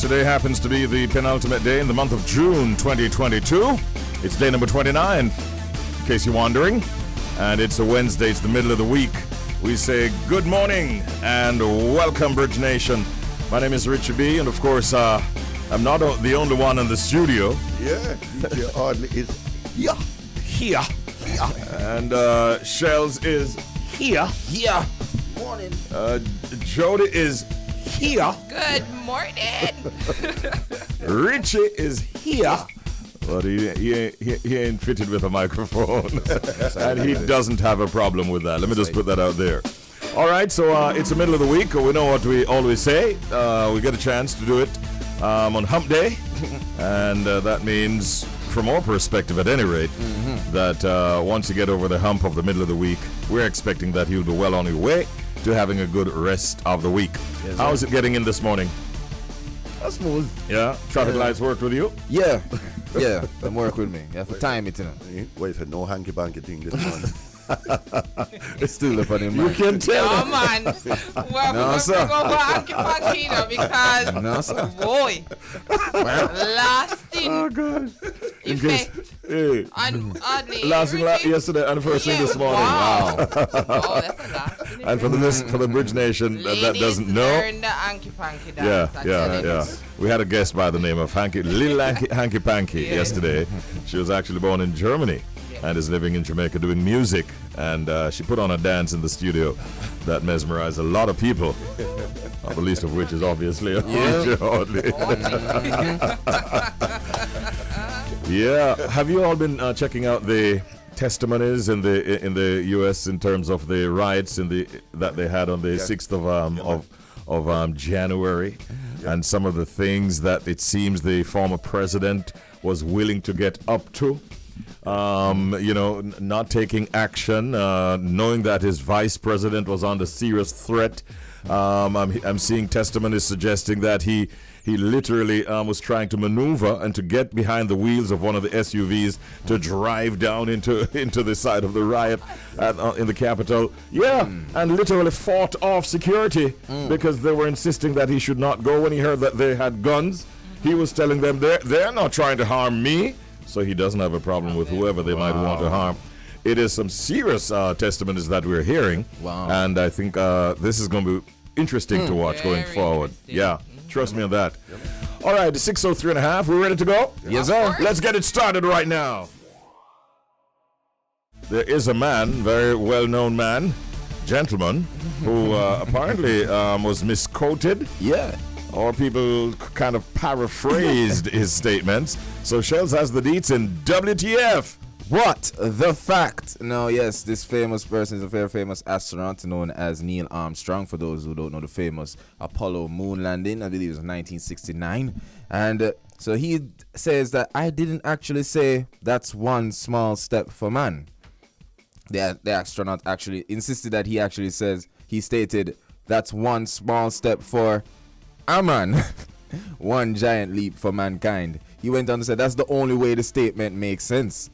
Today happens to be the penultimate day in the month of June 2022. It's day number 29, in case you're wondering. And it's a Wednesday, it's the middle of the week. We say good morning and welcome, Bridge Nation. My name is Richie B, and of course, I'm not the only one in the studio. Yeah, DJ Audley is Here. And Shells is here. morning. Jody is here. Good morning. Richie is here. But he ain't fitted with a microphone. And he doesn't have a problem with that. Let me just put that out there. All right, so it's the middle of the week. We know what we always say. We get a chance to do it on Hump Day. And that means, from our perspective at any rate, that once you get over the hump of the middle of the week, we're expecting that you'll be well on your way to having a good rest of the week. Yes, How is it getting in this morning? That's smooth. Yeah? Traffic lights worked with you? Yeah. Yeah, them work with me. Yeah, for time it, you know. Wait for no hanky-panky thing this morning. It's still up on him, You man. can tell. No, man. Well, No, we're sir. going to go for hanky-panky now because, No, sir. boy, lasting effect Hey. on Audley. Last thing yesterday and first thing this morning. Wow. Oh, that's a lasting And for the Bridge Nation that doesn't know, learn the hanky-panky dance. yeah. We had a guest by the name of Little Hanky Panky yesterday. She was actually born in Germany and is living in Jamaica doing music. And she put on a dance in the studio that mesmerized a lot of people. Not the least of which is obviously Audley. Yeah. Have you all been checking out the testimonies in the U.S. in terms of the riots that they had on the 6th of January, and some of the things that it seems the former president was willing to get up to? Not taking action, knowing that his vice president was under serious threat. I'm seeing testimonies suggesting that he literally was trying to maneuver and to get behind the wheels of one of the SUVs to drive down into the side of the riot in the Capitol. Yeah, and literally fought off security because they were insisting that he should not go when he heard that they had guns. He was telling them they're not trying to harm me. So he doesn't have a problem with whoever they might want to harm. It is some serious testimonies that we're hearing. Wow. And I think this is going to be interesting to watch going forward. Yeah, trust me on that. All right, 6:03.5. We're ready to go? Yes, sir. Let's get it started right now. There is a man, very well-known man, gentleman, who apparently was misquoted. Yeah. Or people kind of paraphrased his statements. So Shells has the deets in WTF. What the fact? No, yes, this famous person is a very famous astronaut known as Neil Armstrong. For those who don't know, the famous Apollo moon landing, I believe it was 1969. And so he says that I didn't actually say that's one small step for man. The astronaut actually insisted that he stated that's one small step for a man, one giant leap for mankind. He went on to say that's the only way the statement makes sense.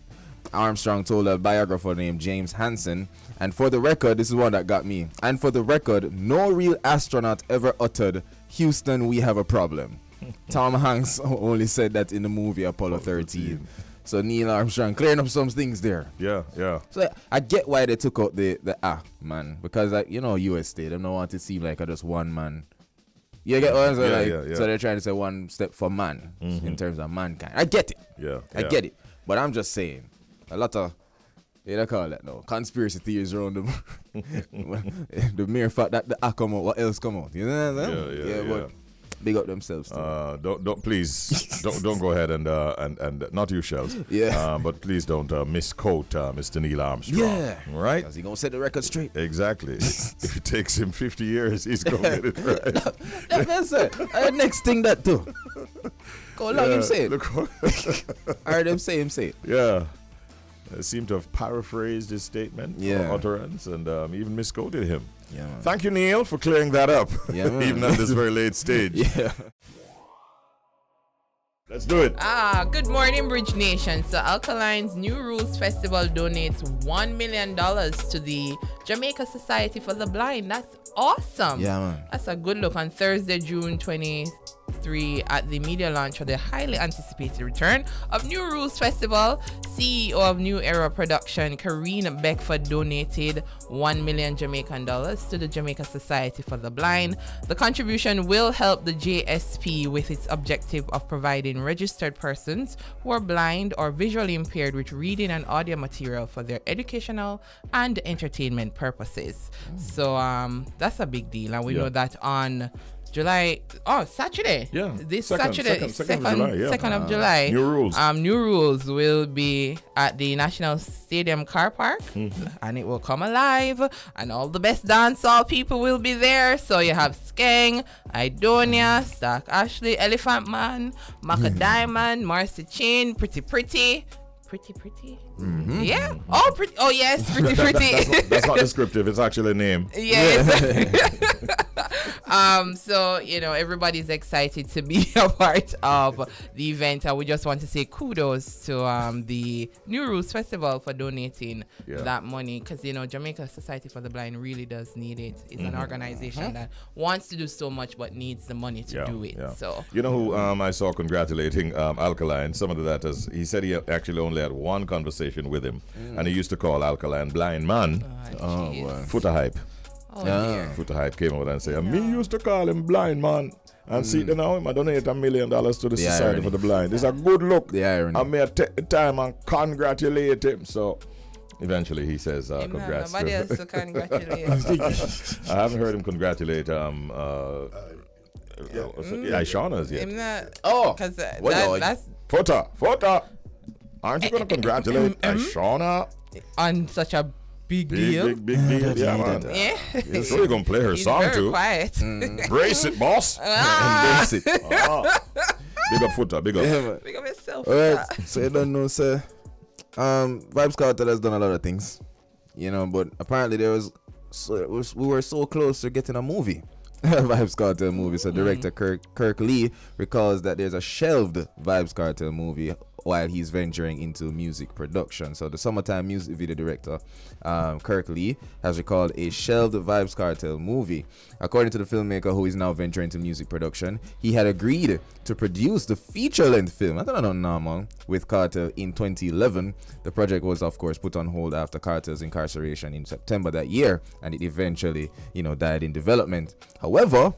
Armstrong told a biographer named James Hansen, and for the record, this is one that got me, and for the record, no real astronaut ever uttered, Houston, we have a problem. Tom Hanks only said that in the movie Apollo 13. So Neil Armstrong clearing up some things there. Yeah. So I get why they took out the man, because US state, they don't want to seem like just one man. You get what I'm saying? So they're trying to say one step for man in terms of mankind. I get it. I get it. But I'm just saying, a lot of, they call that now, conspiracy theories around the mere fact that the come out, what else come out? You know what I'm saying? But big up themselves too. Don't go ahead and not you, Shells. But please don't misquote Mr. Neil Armstrong. Yeah. Right? Because he's gonna set the record straight. Exactly. If it takes him 50 years, he's gonna get it right. That's it. Next thing that too. Go along him say it. I heard him say it. Yeah. They seem to have paraphrased his statement or utterance and even misquoted him. Yeah, man. Thank you, Neil, for clearing that up, even at this very late stage. Yeah. Let's do it. Good morning, Bridge Nation. So Alkaline's New Rules Festival donates $1 million to the Jamaica Society for the Blind. That's awesome. Yeah, man. That's a good look on Thursday, June 3 at the media launch for the highly anticipated return of New Rules Festival. CEO of New Era Production, Karine Beckford, donated $1 million Jamaican dollars to the Jamaica Society for the Blind. The contribution will help the JSP with its objective of providing registered persons who are blind or visually impaired with reading and audio material for their educational and entertainment purposes. So that's a big deal, and we know that on Saturday. Yeah. This Second Saturday, of July, yeah. 2nd of July. New Rules. New Rules will be at the National Stadium car park, and it will come alive, and all the best dancehall people will be there. So you have Skeng, Idonia, Stark Ashley, Elephant Man, Maka Diamond, Marcy Chin, Pretty. Yeah. Oh, pretty. Oh, yes, Pretty. That's not descriptive. It's actually a name. Yes. So, everybody's excited to be a part of the event. And we just want to say kudos to the New Rules Festival for donating that money. Because, Jamaica Society for the Blind really does need it. It's an organization that wants to do so much but needs the money to do it. Yeah. So, you know who I saw congratulating Alkaline? Some of that is, he said he actually only had one conversation with him. And he used to call Alkaline Blind Man. Footer Hype. Footer Hype came over and said, me used to call him Blind Man. And see, now I donate $1 million to the Society irony. for the Blind. It's a good look. The irony. I may take the time and congratulate him. So eventually he says, congrats. Nobody else to congratulate. I haven't heard him congratulate Shauna's yet. Because that's Footer. Aren't you going to congratulate Shauna? On such a big deal. Big deal. Yeah, man. Yeah. You're sure you're going to play her He's song very too. quiet. Brace it, boss. Embrace it. Big up, Footer. Big up. Yeah, man. Big of yourself. All right, so you don't know, sir. Vibes Cartel has done a lot of things, but apparently we were so close to getting a movie. Vibes Cartel movie. So director Kirk Lee recalls that there's a shelved Vibes Cartel movie while he's venturing into music production. So the summertime music video director Kirk Lee has recalled a shelved Vibes Cartel movie. According to the filmmaker, who is now venturing into music production, he had agreed to produce the feature-length film, I don't know, man, with Cartel in 2011. The project was, of course, put on hold after Cartel's incarceration in September that year, and it eventually, died in development. However,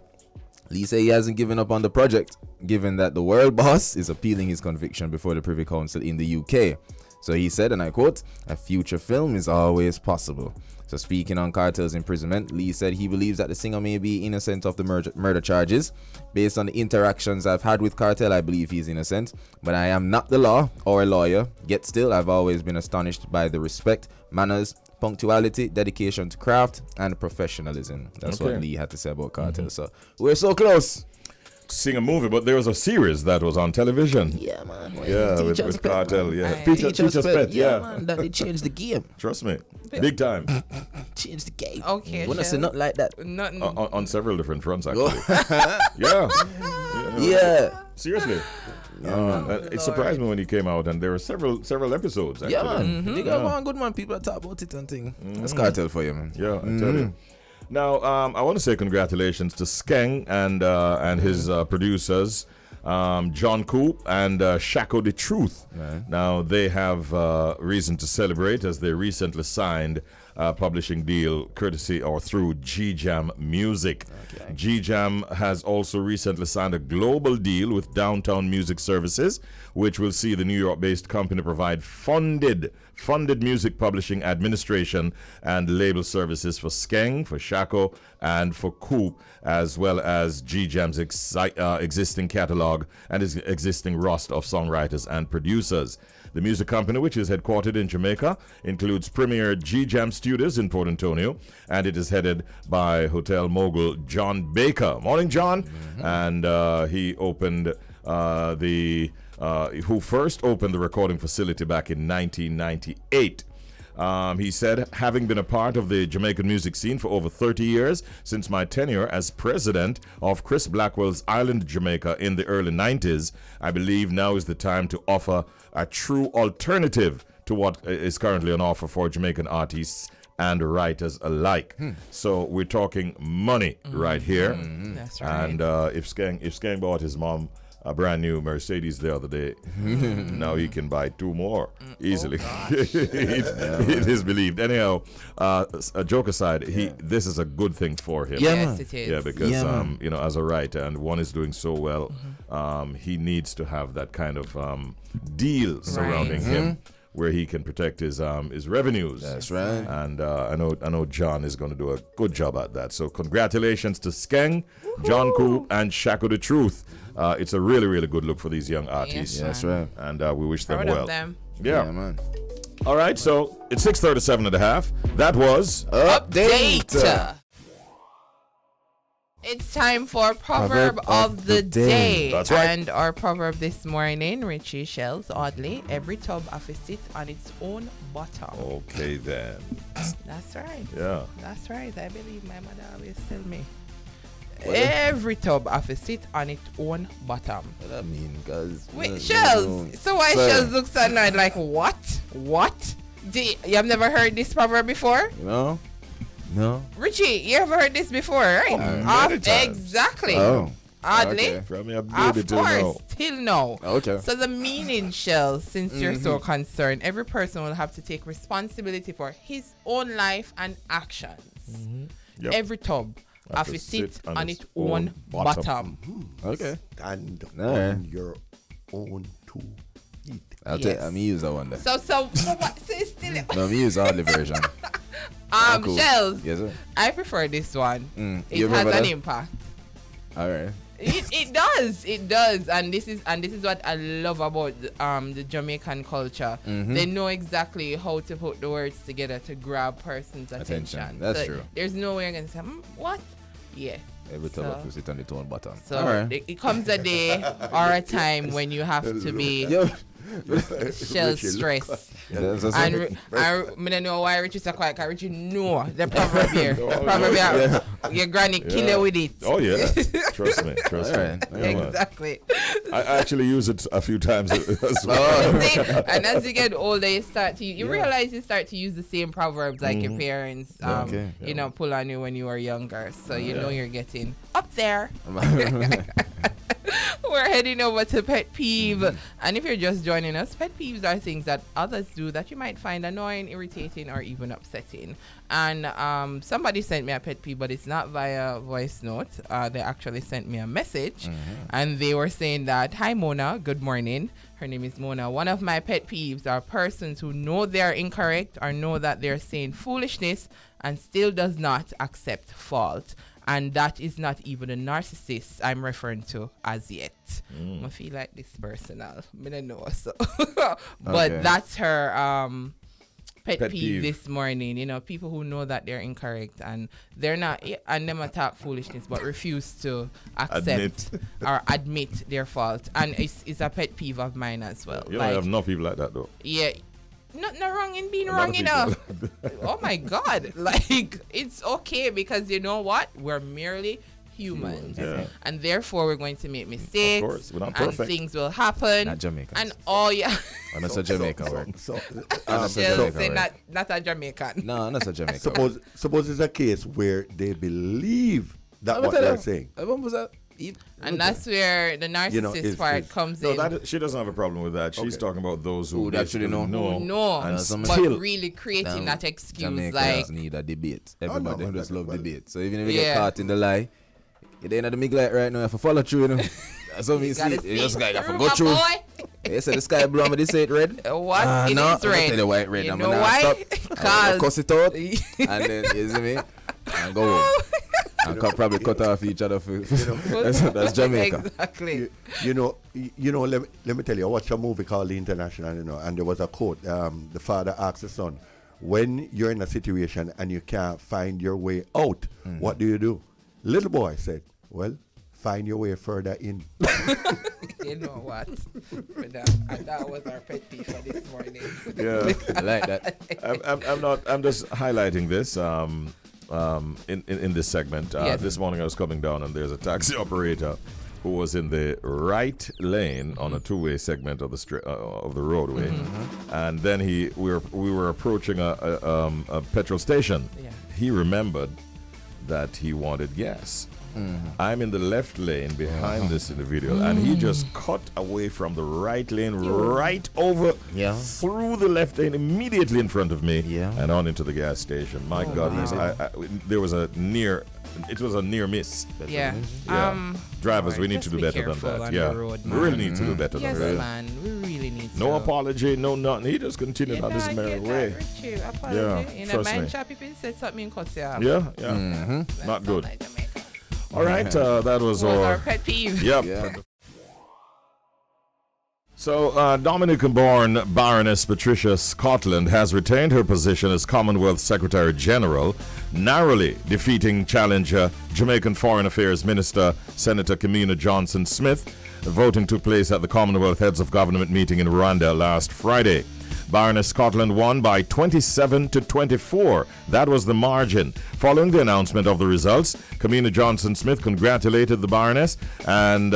Lee said he hasn't given up on the project, given that the world boss is appealing his conviction before the Privy Council in the UK. So he said, and I quote, "A future film is always possible." So speaking on Cartel's imprisonment, Lee said he believes that the singer may be innocent of the murder charges. Based on the interactions I've had with Cartel, I believe he's innocent, but I am not the law or a lawyer. Yet still, I've always been astonished by the respect, manners, punctuality, dedication to craft, and professionalism. That's what Lee had to say about Cartel. So we're so close. Sing a movie, but there was a series that was on television. Yeah, man. Yeah, with Cartel. Yeah, Teacher's Pet. Yeah, man. That they changed the game. Trust me, big time. Changed the game. Okay. When I say not like that. Nothing. On several different fronts, actually. Yeah. Seriously. It surprised me when he came out, and there were several episodes. Actually. Yeah, man. They got one good man. People that talk about it and thing. That's Cartel for you, man. Yeah, I tell you. Now, I want to say congratulations to Skeng and his producers, John Coop and Shako the Truth. Right. Now, they have reason to celebrate as they recently signed a publishing deal courtesy or through G-Jam Music. Okay. G-Jam has also recently signed a global deal with Downtown Music Services, which will see the New York-based company provide funded music publishing, administration, and label services for Skeng, for Shako, and for Coop, as well as G-Jam's existing catalog and his existing roster of songwriters and producers. The music company, which is headquartered in Jamaica, includes premier G-Jam Studios in Port Antonio, and it is headed by hotel mogul John Baker. Morning, John. And he opened who first opened the recording facility back in 1998. He said, having been a part of the Jamaican music scene for over 30 years, since my tenure as president of Chris Blackwell's Island Jamaica in the early 90s, I believe now is the time to offer a true alternative to what is currently on offer for Jamaican artists and writers alike. So we're talking money right here. That's right. And if Skeng bought his mom a brand new Mercedes the other day, now he can buy 2 more easily. It is believed. Anyhow, a joke aside, this is a good thing for him. Yes, it is. Yeah, because you know, as a writer, and one is doing so well, he needs to have that kind of deal surrounding him, where he can protect his revenues. That's right. And I know John is going to do a good job at that. So congratulations to Skeng, John Koo, and Shaku the Truth. It's a really, really good look for these young artists. Yes, That's right. And we wish them Proud well. of them. Yeah. man. All right, so it's 6:37 and a half. That was Update. It's time for Proverb of the Day. That's right. And our proverb this morning, Richie Shells, oddly, every tub have to sit on its own bottom. okay then. That's right. Yeah. That's right. I believe my mother always tell me. Every tub have to sit on its own bottom. What that mean? Cause Wait, Shells. So why Sir. Shells looks annoyed like, what? What? You have never heard this proverb before? You know? No. Richie, you ever heard this before, right? many times. Exactly. Oh. Oddly. Okay. From me, a Of baby till now. course, till now. Okay. So the meaning, Shells, since you're so concerned, every person will have to take responsibility for his own life and actions. Yep. Every tub have to sit on its own bottom. Okay. Stand Alright. on your own 2 feet. I'll Yes. take. I'm use that one then. So what? So it's still. No, I'm use all the version. Cool. Shells. Yes, sir. I prefer this one. It You has remember an that? impact. All right. It does, and this is what I love about the Jamaican culture. They know exactly how to put the words together to grab person's attention. That's So true. There's no way you're gonna say what? Yeah. Every time I sit on the own bottom. So All right. it comes a day or a time when you have to be shell stressed. That's And I don't know why Richie so quiet, because Richie know the proverb here. Proverb here, your granny kill you with it. Oh yeah, trust me, trust All me. right. Yeah, man. Exactly. I actually use it a few times as well. See, and as you get older, you start to realize you start to use the same proverbs like your parents, Okay. you know, pull on you when you were younger. So you know you're getting up there. We're heading over to Pet Peeve. And if you're just joining us, Pet Peeves are things that others do that you might find annoying, irritating, or even upsetting. And somebody sent me a pet peeve, but it's not via voice note. They actually sent me a message. And they were saying that, hi, Mona, good morning. Her name is Mona. One of my pet peeves are persons who know they're incorrect or know that they're saying foolishness and still does not accept fault. And that is not even a narcissist I'm referring to as yet. I feel like this personal. I don't know. So. But Okay. that's her pet Pet peeve peeve. this morning. You know, people who know that they're incorrect and they're not, and them attack foolishness, but refuse to accept or admit their fault. And it's a pet peeve of mine as well. You know, I have no people like that though. Yeah. Not wrong in being A lot wrong of enough. people. Oh my God. Like, it's okay because you know what? We're merely humans. Yeah. And therefore, we're going to make mistakes. Of course, we're not and perfect. things will happen. Not Jamaican. And all, yeah. And that's a Jamaican word. She'll Jamaican say word. not a Jamaican. No, that's a Jamaican word. suppose it's a case where they believe that what they're saying. What was that? And that's where the narcissist You know, it's- part comes No, in. she doesn't have a problem with that. She's Okay. talking about those who Who actually basically know. No, and some- but still really creating that excuse, Jamaicans like, need a debate. Everybody no, just well, love well, debate. So even if you Yeah. get caught in the lie, it ain't at the big light right now. You have to follow through, you know. That's what me see. gotta You just see got to through, go my through. boy. They say the sky blue, but they say it red. What? It no, is I'm gonna red. tell you why it red. You I'm know gonna why? stop. I'm gonna cuss it out, and then you see me, and go home. And probably cut off each other for that's Jamaica. Exactly. You know. Let me tell you. I watched a movie called The International. You know, and there was a quote. The father asked the son, "When you're in a situation and you can't find your way out, what do? Little boy said, "Well, find your way further in." You know what? And that was our pet peeve for this morning. Yeah. I like that. I'm just highlighting this in this segment. Yes. This morning I was coming down and there's a taxi operator who was in the right lane on a two-way segment of the roadway, and then we were approaching a petrol station. Yeah. He remembered that he wanted gas. I'm in the left lane behind this individual, and he just cut away from the right lane, right over through the left lane, immediately in front of me, and on into the gas station. My goodness, there was a near miss. Yeah. Drivers, we need just to do be better than careful that. on Yeah, the road, we man. really need to do better Yes, than that. man. We really need to. No apology, no nothing. He just continued on his merry way. Richie, apology. Yeah, In a trust man me. shop, if he said something in cuss you out. Yeah, That not sound good. like Jamaica. All right, that was Our our pet peeve. Yep. Yeah. So, Dominican-born Baroness Patrica Scotland has retained her position as Commonwealth Secretary-General, narrowly defeating challenger Jamaican Foreign Affairs Minister Senator Kamina Johnson Smith. The voting took place at the Commonwealth Heads of Government meeting in Rwanda last Friday. Baroness Scotland won by 27 to 24. That was the margin. Following the announcement of the results, Kamina Johnson Smith congratulated the Baroness, and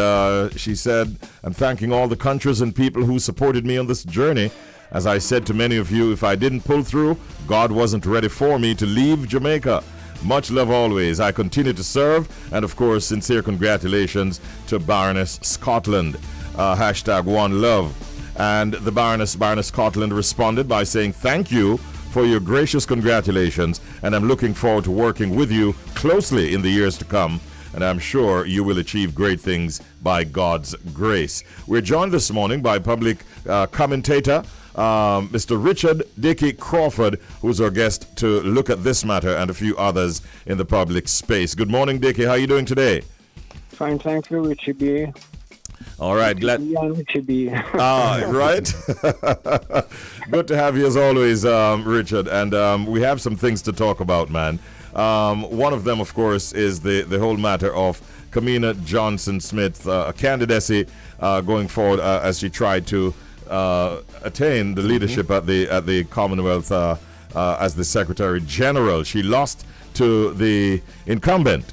she said, "I'm thanking all the countries and people who supported me on this journey. As I said to many of you, if I didn't pull through, God wasn't ready for me to leave Jamaica. Much love always. I continue to serve, and of course, sincere congratulations to Baroness Scotland. Hashtag one love." And the Baroness Scotland responded by saying, "Thank you for your gracious congratulations, and I'm looking forward to working with you closely in the years to come, and I'm sure you will achieve great things by God's grace." We're joined this morning by public commentator, Mr. Richard Dickie Crawford, who's our guest to look at this matter and a few others in the public space. Good morning, Dickie. How are you doing today? Fine, thank you, Richie B. All right, glad. Richie B. Right. Good to have you as always, Richard. And we have some things to talk about, man. One of them, of course, is the whole matter of Kamina Johnson Smith, a candidacy going forward as she tried to attain the leadership at the Commonwealth as the Secretary General. She lost to the incumbent.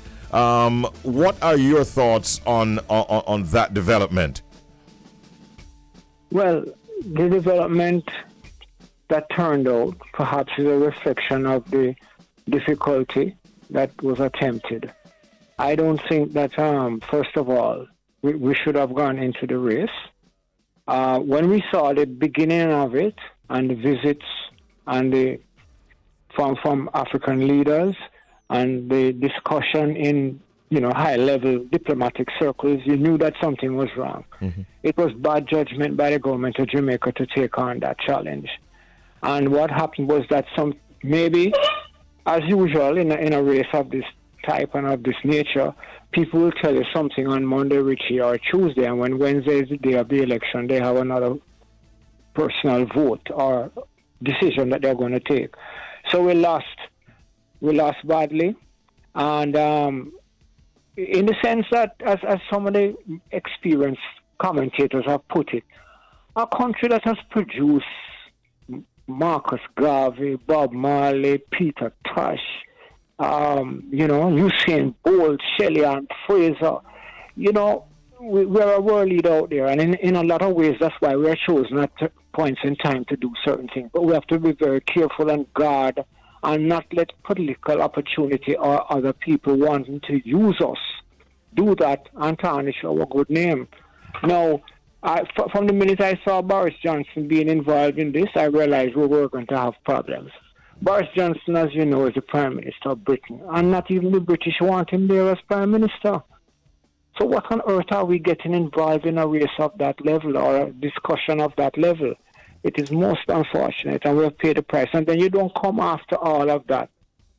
What are your thoughts on that development? Well, the development that turned out perhaps is a reflection of the difficulty that was attempted. I don't think that, first of all, we should have gone into the race. When we saw the beginning of it and the visits and from African leaders, and the discussion in, high-level diplomatic circles, you knew that something was wrong. It was bad judgment by the government of Jamaica to take on that challenge. And what happened was that maybe, as usual, in a race of this type and of this nature, people will tell you something on Monday, Richie, or Tuesday, and when Wednesday is the day of the election, they have another personal vote or decision that they're going to take. So we lost badly, and in the sense that, as some of the experienced commentators have put it, a country that has produced Marcus Garvey, Bob Marley, Peter Tosh, Usain Bolt, Shelley Ann Fraser, we're a world leader out there, and in a lot of ways, that's why we're chosen at points in time to do certain things. But we have to be very careful and guard and not let political opportunity or other people wanting to use us do that and tarnish our good name. Now, from the minute I saw Boris Johnson being involved in this, I realized we were going to have problems. Boris Johnson, as you know, is the Prime Minister of Britain, and not even the British want him there as Prime Minister. So what on earth are we getting involved in a race of that level or a discussion of that level? It is most unfortunate, and we'll pay the price. And then you don't come after all of that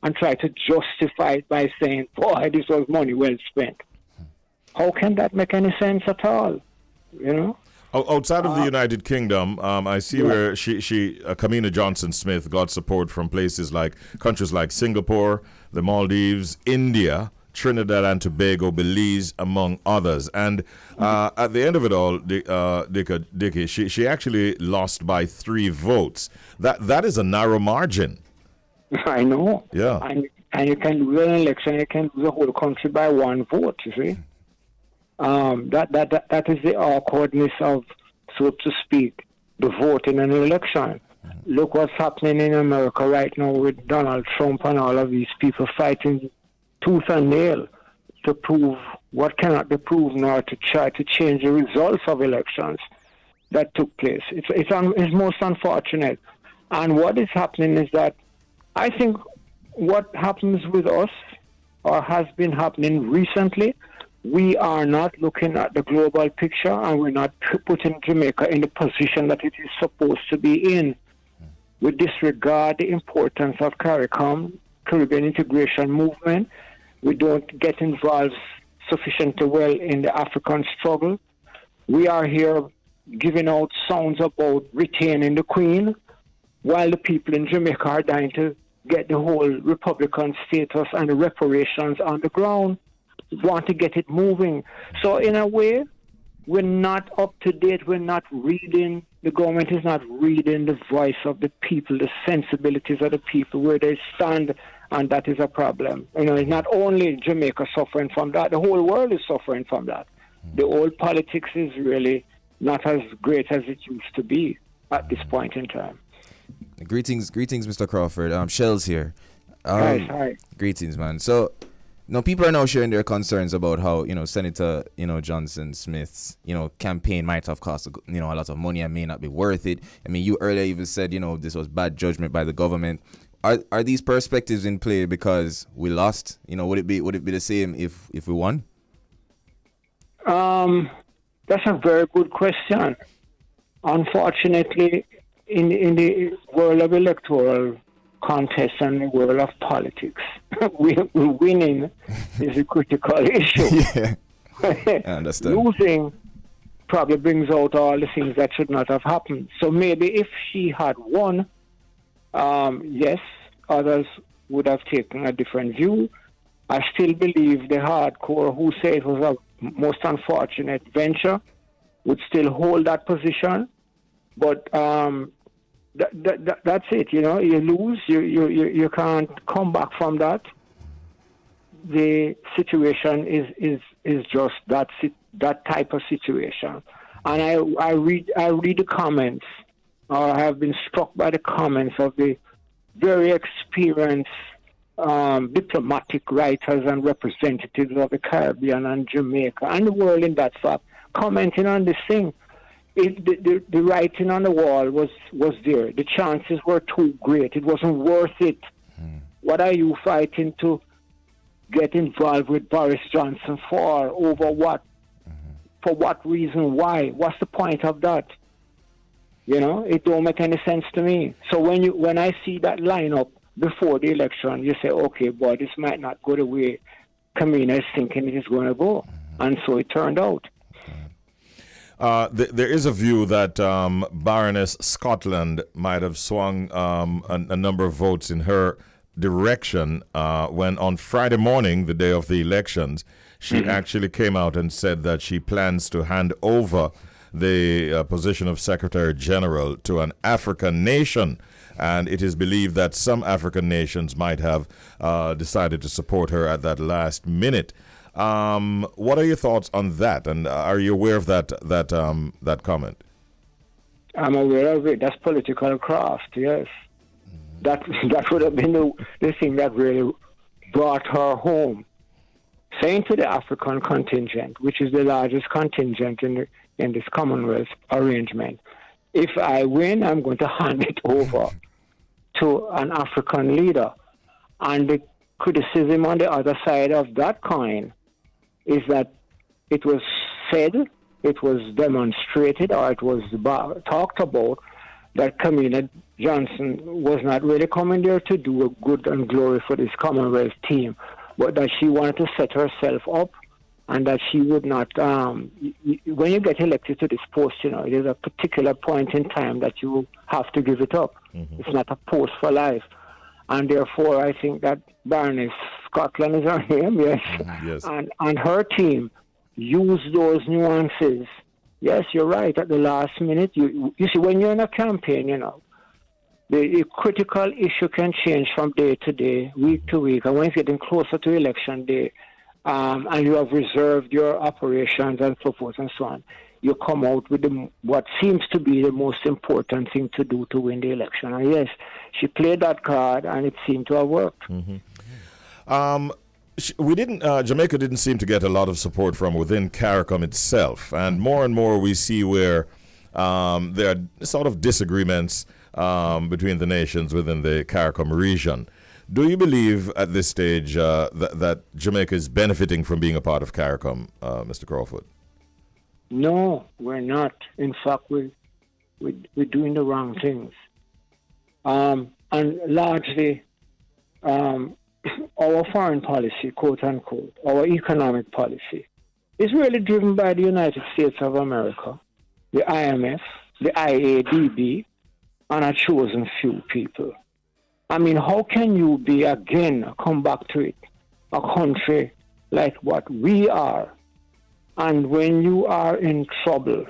and try to justify it by saying, boy, this was money well spent. How can that make any sense at all? Outside of the United Kingdom, I see where Kamina Johnson Smith got support from countries like Singapore, the Maldives, India, Trinidad and Tobago, Belize, among others. And at the end of it all, Dickie, she actually lost by 3 votes. That is a narrow margin. I know. Yeah. And you can lose an election, you can lose the whole country by 1 vote, you see. That is the awkwardness of, so to speak, the voting and election. Look what's happening in America right now with Donald Trump and all of these people fighting tooth and nail to prove what cannot be proven or to try to change the results of elections that took place. It's most unfortunate. And what is happening is that I think what happens with us, or has been happening recently, we are not looking at the global picture, and we're not putting Jamaica in the position that it is supposed to be in. We disregard the importance of CARICOM, Caribbean Integration Movement. We don't get involved sufficiently well in the African struggle. We are here giving out sounds about retaining the Queen, while the people in Jamaica are dying to get the whole Republican status and the reparations on the ground. We want to get it moving. So in a way, we're not up to date. We're not reading. The government is not reading the voice of the people, the sensibilities of the people, where they stand, and that is a problem. You know, it's not only Jamaica suffering from that. The whole world is suffering from that. The old politics is really not as great as it used to be at this point in time. Greetings, Mr. Crawford. Shells here. Hi. Greetings, man. So, people are now sharing their concerns about how, Senator, Johnson Smith's, campaign might have cost, a lot of money and may not be worth it. I mean, you earlier even said, this was bad judgment by the government. Are these perspectives in play because we lost? Would it be the same if we won? That's a very good question. Unfortunately, in the world of electoral contest and the world of politics, winning is a critical issue. Yeah, I understand. Losing probably brings out all the things that should not have happened. So maybe if she had won, yes, others would have taken a different view. I still believe the hardcore who say it was a most unfortunate venture would still hold that position. But that's it, you lose, you can't come back from that. The situation is just that type of situation. And I read the comments, or I have been struck by the comments of the very experienced diplomatic writers and representatives of the Caribbean and Jamaica and the world in that fact, commenting on this thing. The writing on the wall was there. The chances were too great. It wasn't worth it. What are you fighting to get involved with Boris Johnson for? Over what? For what reason? Why? What's the point of that? It don't make any sense to me. So when I see that lineup before the election, you say, okay, boy, this might not go the way Kamina is thinking it is going to go. And so it turned out. There is a view that Baroness Scotland might have swung a number of votes in her direction when on Friday morning, the day of the elections, she actually came out and said that she plans to hand over the position of Secretary-General to an African nation. And it is believed that some African nations might have decided to support her at that last minute. What are your thoughts on that? And are you aware of that comment? I'm aware of it. That's political craft, yes. That would have been the thing that really brought her home. Saying to the African contingent, which is the largest contingent in this Commonwealth arrangement, if I win, I'm going to hand it over to an African leader. And the criticism on the other side of that coin is that it was said, it was demonstrated, or it was talked about that Kamina Johnson was not really coming there to do a good and glory for this Commonwealth team, but that she wanted to set herself up and that she would not, when you get elected to this post, there's a particular point in time that you have to give it up. It's not a post for life. And therefore, I think that Baroness Scotland is her name, yes. Yes. And her team used those nuances. Yes, you're right. At the last minute, you see, when you're in a campaign, the critical issue can change from day to day, week to week. And when it's getting closer to election day, and you have reserved your operations and so forth and so on, you come out with what seems to be the most important thing to do to win the election. And yes, she played that card, and it seemed to have worked. Jamaica didn't seem to get a lot of support from within CARICOM itself, and more we see where there are sort of disagreements between the nations within the CARICOM region. Do you believe at this stage that Jamaica is benefiting from being a part of CARICOM, Mr. Crawford? No, we're not. In fact, we're doing the wrong things. And largely, our foreign policy, quote unquote, our economic policy, is really driven by the United States of America, the IMF, the IADB, and a chosen few people. I mean, how can you be, again, come back to it, a country like what we are, and when you are in trouble,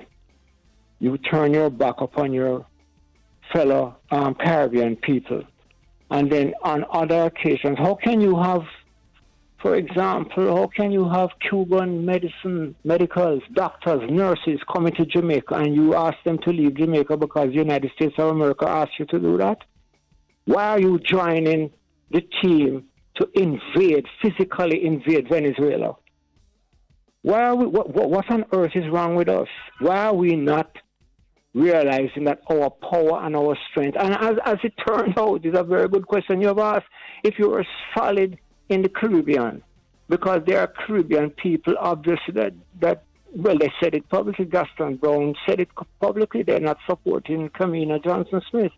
you turn your back upon your fellow Caribbean people? And then on other occasions, how can you have, for example, how can you have Cuban medicals, doctors, nurses coming to Jamaica and you ask them to leave Jamaica because the United States of America asked you to do that? Why are you joining the team to physically invade Venezuela? Why are we, what on earth is wrong with us? Why are we not realizing that our power and our strength, and as it turned out, it's a very good question you have asked, if you were solid in the Caribbean, because there are Caribbean people, obviously, that well, they said it publicly, Gaston Brown said it publicly, they're not supporting Kamina Johnson Smith.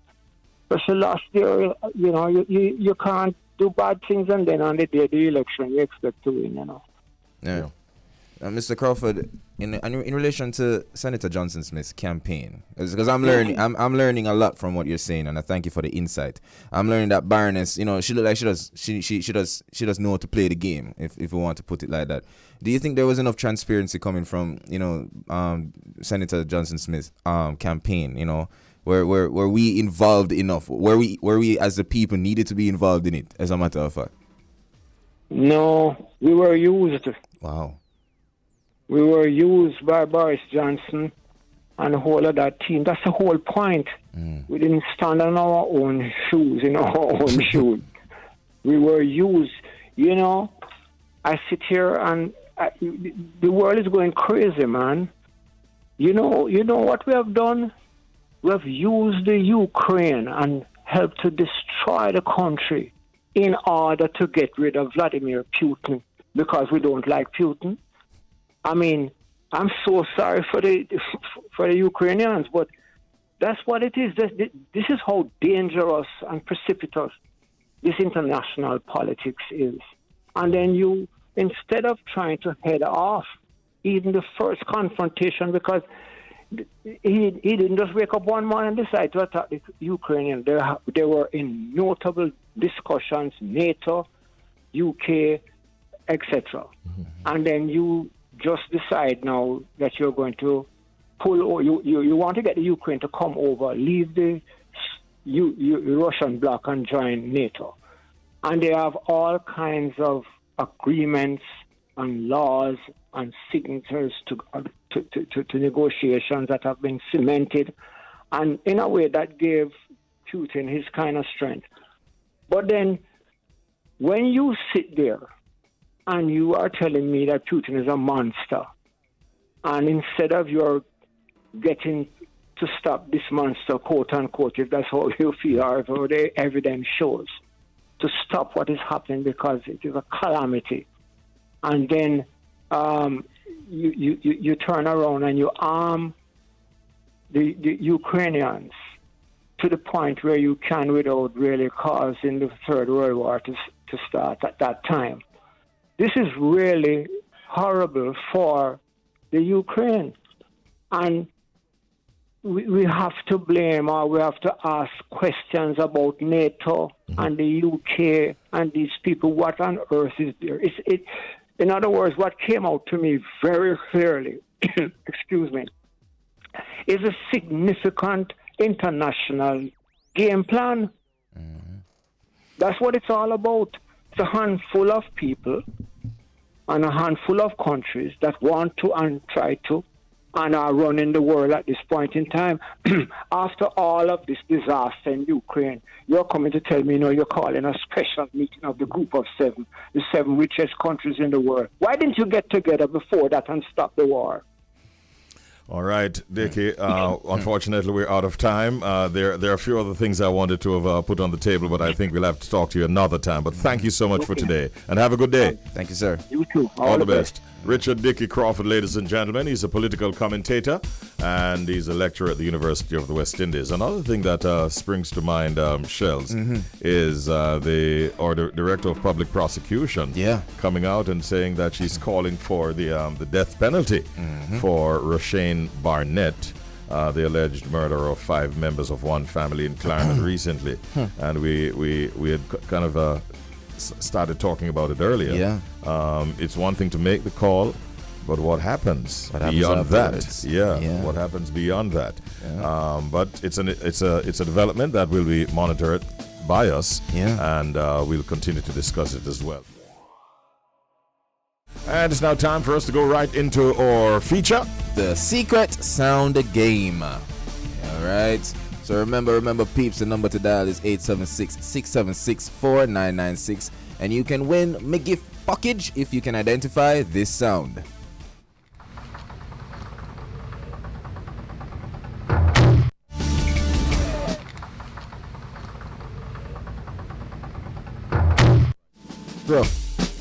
But so last year, you can't do bad things, and then on the day of the election, you expect to win, Yeah. Mr. Crawford, in relation to Senator Johnson Smith's campaign, because I'm learning a lot from what you're saying, and I thank you for the insight. I'm learning that Baroness, she looks like she does know how to play the game, if we want to put it like that. Do you think there was enough transparency coming from Senator Johnson Smith's campaign? Were we involved enough? Were we as the people needed to be involved in it? As a matter of fact, no, we were used. Wow. We were used by Boris Johnson and the whole of that team. That's the whole point. We didn't stand on our own shoes, in our own shoes. We were used. I sit here and the world is going crazy, man. You know what we have done? We have used the Ukraine and helped to destroy the country in order to get rid of Vladimir Putin because we don't like Putin. I mean, I'm so sorry for the Ukrainians, but that's what it is. This is how dangerous and precipitous this international politics is. And then you, instead of trying to head off even the first confrontation, because he didn't just wake up one morning and decide to attack the Ukrainians. There were in notable discussions, NATO, UK, etc. And then you just decide now that you're going to you want to get the Ukraine to come over, leave the Russian bloc and join NATO. And they have all kinds of agreements and laws and signatures to negotiations that have been cemented, and in a way that gave Putin his kind of strength. But then when you sit there and you are telling me that Putin is a monster, and instead of your getting to stop this monster, quote unquote, if that's how you feel, or if the evidence shows, to stop what is happening because it is a calamity, and then you turn around and you arm the Ukrainians to the point where you can, without really causing the Third World War to start at that time. This is really horrible for the Ukraine. And we have to blame, or we have to ask questions about NATO and the UK and these people. What on earth is there? In other words, what came out to me very clearly, excuse me, is a significant international game plan. That's what it's all about. It's a handful of people and a handful of countries that want to and try to and are running the world at this point in time. After all of this disaster in Ukraine, you're coming to tell me, you're calling a special meeting of the group of 7, the 7 richest countries in the world. Why didn't you get together before that and stop the war? All right, Dickie. Unfortunately, we're out of time. There are a few other things I wanted to have put on the table, but I think we'll have to talk to you another time. But thank you so much for today, and have a good day. Thank you, sir. You too. All the best. Richard Dickie Crawford, ladies and gentlemen. He's a political commentator, and he's a lecturer at the University of the West Indies. Another thing that springs to mind, Shells, is the Director of Public Prosecution coming out and saying that she's calling for the death penalty for Roshane Barnett, the alleged murder of 5 members of one family in Clarendon recently. And we had kind of started talking about it earlier. It's one thing to make the call, but what happens beyond that? What happens beyond that? But it's a development that will be monitored by us, and we'll continue to discuss it as well. And it's now time for us to go right into our feature, the Secret Sound Game. All right. So remember, peeps, the number to dial is 876-676-4996, and you can win a gift package if you can identify this sound.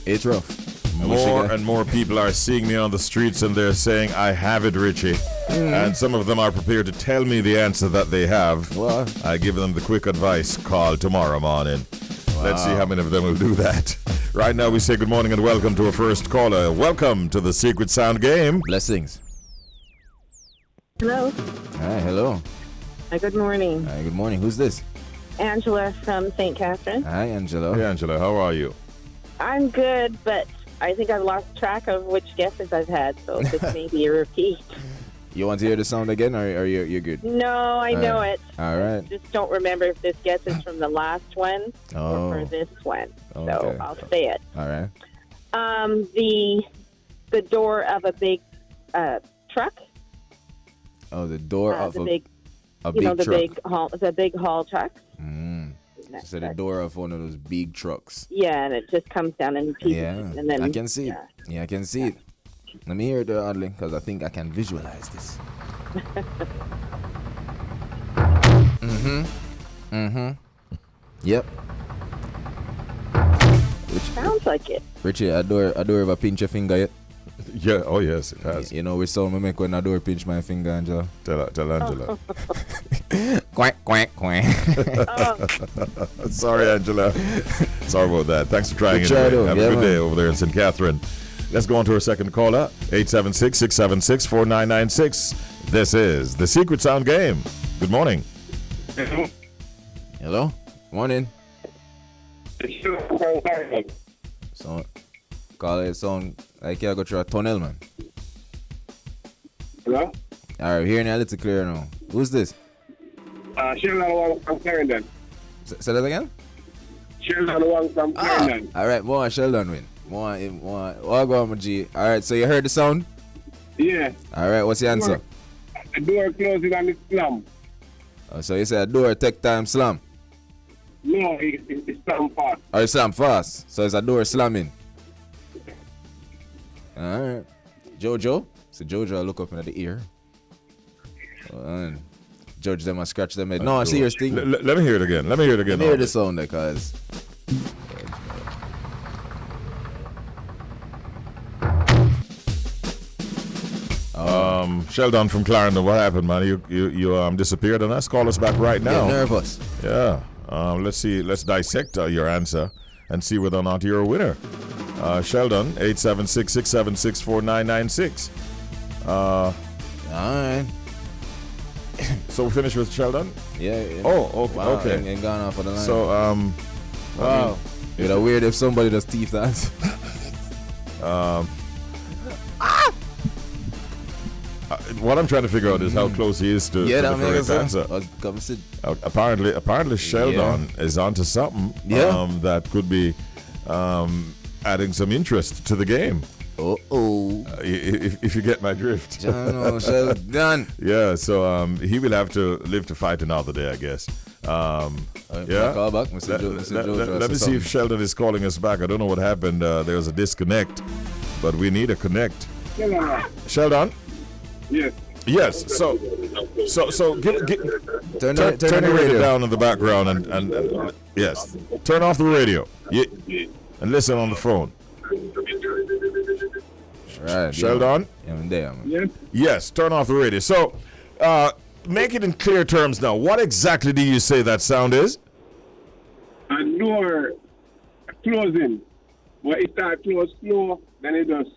It's rough. More and more people are seeing me on the streets and they're saying, I have it, Richie. And some of them are prepared to tell me the answer that they have. I give them the quick advice, call tomorrow morning. Let's see how many of them will do that. Right now we say good morning and welcome to our first caller. Welcome to the Secret Sound Game. Blessings. Hello. Hi, hello. Hi, good morning. Hi, good morning. Who's this? Angela from St. Catherine. Hi, Angela. Hey, Angela, how are you? I'm good, but I think I've lost track of which guesses I've had, so this may be a repeat. You want to hear the sound again, or you're good? No, I know it. All right. I just don't remember if this guess is from the last one or for this one. Okay. So I'll say it. All right. The door of a big truck. Oh, the door of the a big, truck. the big haul truck. So the door of one of those big trucks. Yeah, and it just comes down in pieces. Yeah, and then, I can see it. Yeah, I can see it. Let me hear it, Adeline, because I think I can visualize this. Yep. Sounds like it. Richie, a door of a pinch your finger yet? Yeah, oh yes, it has. You know which sound I make when a door pinch my finger, Angela? Tell Angela. Quack, quack, quack. Sorry, Angela. Sorry about that. Thanks for trying it. Have a good day over there in St. Catherine. Let's go on to our second caller, 876-676-4996. This is the Secret Sound Game. Good morning. Hello? Morning. So, call it sound like you go through a tunnel, man. Hello? Alright, hearing you a little clear now. Who's this? Sheldon Wong from Clarendon. Say that again? Sheldon Wong from Clarendon. Alright, more Sheldon win. More go on, my G. Alright, so you heard the sound? Yeah. Alright, what's the answer? The door closing on the slam. Oh, so you said door take time slam? No, it's slam fast. Or it slam fast. So it's a door slamming. Alright. Jojo. So Jojo look up in the ear. And judge them and scratch them head. No, serious thing. Let me hear it again. Let me hear the sound there, cause Sheldon from Clarendon, what happened, man? You disappeared on us. Call us back right now. Get nervous. Yeah. Let's dissect your answer and see whether or not you're a winner. Sheldon, 876-676-4996. All right. So we finished with Sheldon? Yeah. Oh, okay. Wow, okay. And gone off of the line. So, wow. It's weird if somebody does teeth that. What I'm trying to figure out is how close he is to the correct answer. Apparently Sheldon is onto something that could be adding some interest to the game. If you get my drift. Sheldon. Yeah, so he will have to live to fight another day, I guess. Yeah. Call back, Let me see if Sheldon is calling us back. I don't know what happened. There was a disconnect, but we need a connect. Sheldon? Yes. Yes. So turn the radio down in the background and yes, turn off the radio. And listen on the phone. Right, Sheldon? Yes. Yes, turn off the radio. So, make it in clear terms now. What exactly do you say that sound is? A door closing. But it starts close slow, then it just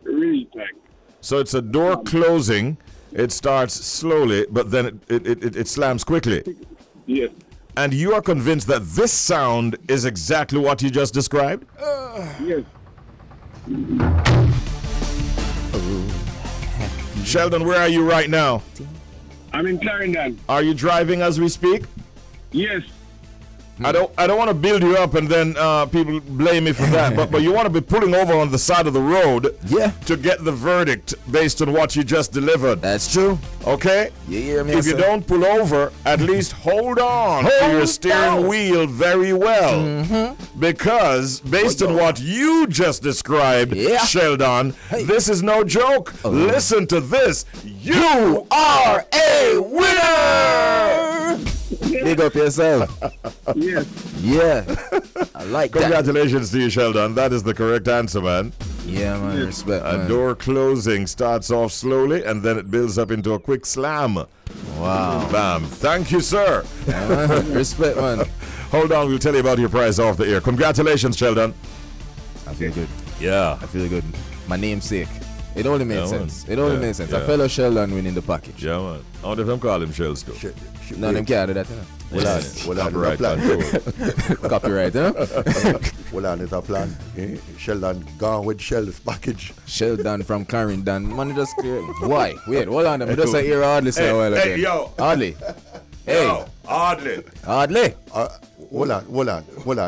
read like. So it's a door closing. It starts slowly, but then it slams quickly. Yes. And you are convinced that this sound is exactly what you just described? Yes. Sheldon, where are you right now? I'm in Clarendon. Are you driving as we speak? Yes. I don't want to build you up and then people blame me for that. But you want to be pulling over on the side of the road to get the verdict based on what you just delivered. That's true. Okay? Yeah, if you don't pull over, at least hold on to your steering wheel very well. Because based on what you just described, Sheldon, this is no joke. Listen to this. You are a winner! Big up yourself. Yes. Yeah. I like that. Congratulations to you, Sheldon. That is the correct answer, man. Yeah, man. Respect, A man. door closing starts off slowly and then it builds up into a quick slam. Wow. Bam. Thank you, sir. Yeah, man. Respect, man. Hold on. We'll tell you about your prize off the air. Congratulations, Sheldon. I feel good. Yeah. I feel good. My namesake. It only makes sense. It only makes sense. Yeah. A fellow Sheldon winning the package. Yeah, man. I wonder if them call him Shells, though. No, them can't do that, you know. Well, Copyright plan. Copyright, you know. Well, there's a plan. Sheldon gone with Shell's package. Sheldon from Clarendon. Man, just clear. Why? Wait, hold on. I just say here Hardly say a while ago. Hey, yo. Hardly. Hey. Yo, Hardly. Hardly. Hold on.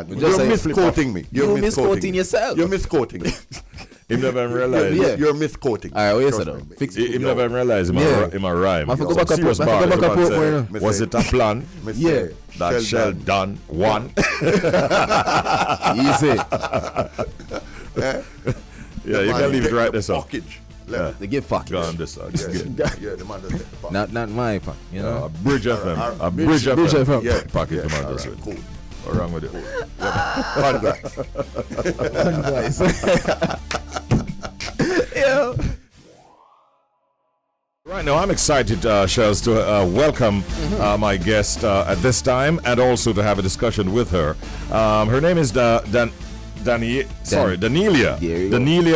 Just You're say- misquoting me. You're misquoting yourself. You're misquoting me. Him never realize. Yeah. You're misquoting. All right, what you Trust said though? me. Fix it. Him never realize in my rhyme. I forgot Some serious about bars. that. The man said, Me was say- it a plan Me Yeah. say, that Sheldon won? Easy. Yeah, you can leave it right there, so. Package. They give fuck. Go on this side. It's good. Yeah, the man does take the package. Not my part, you know. A Bridge FM. A Bridge Bridge FM. FM. Yeah. Pocket Yeah, command all this right, way. cool. What's wrong with it? Congrats. Right now, I'm excited, Shells, to welcome my guest at this time and also to have a discussion with her. Her name is Daniella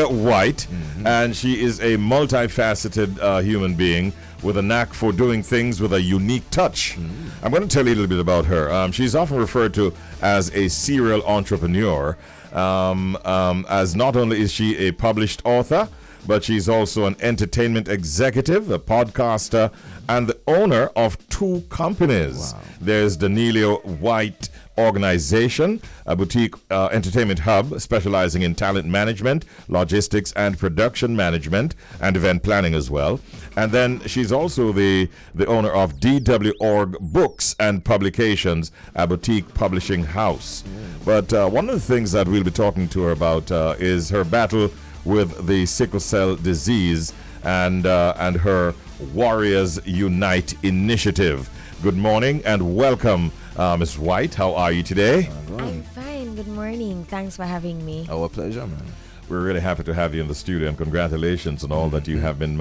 White, and she is a multifaceted human being with a knack for doing things with a unique touch. I'm going to tell you a little bit about her. She's often referred to as a serial entrepreneur, as not only is she a published author, but she's also an entertainment executive, a podcaster, and the owner of 2 companies. Wow. There's Dealo White Organization, a boutique entertainment hub specializing in talent management, logistics, and production management, and event planning as well. And then she's also the owner of DW.org Books and Publications, a boutique publishing house. But one of the things that we'll be talking to her about is her battle with the sickle cell disease and her Warriors Unite initiative. Good morning and welcome, Ms. White. How are you today? I'm fine. Good morning. Thanks for having me. Our pleasure, man. We're really happy to have you in the studio, and congratulations on all that you have been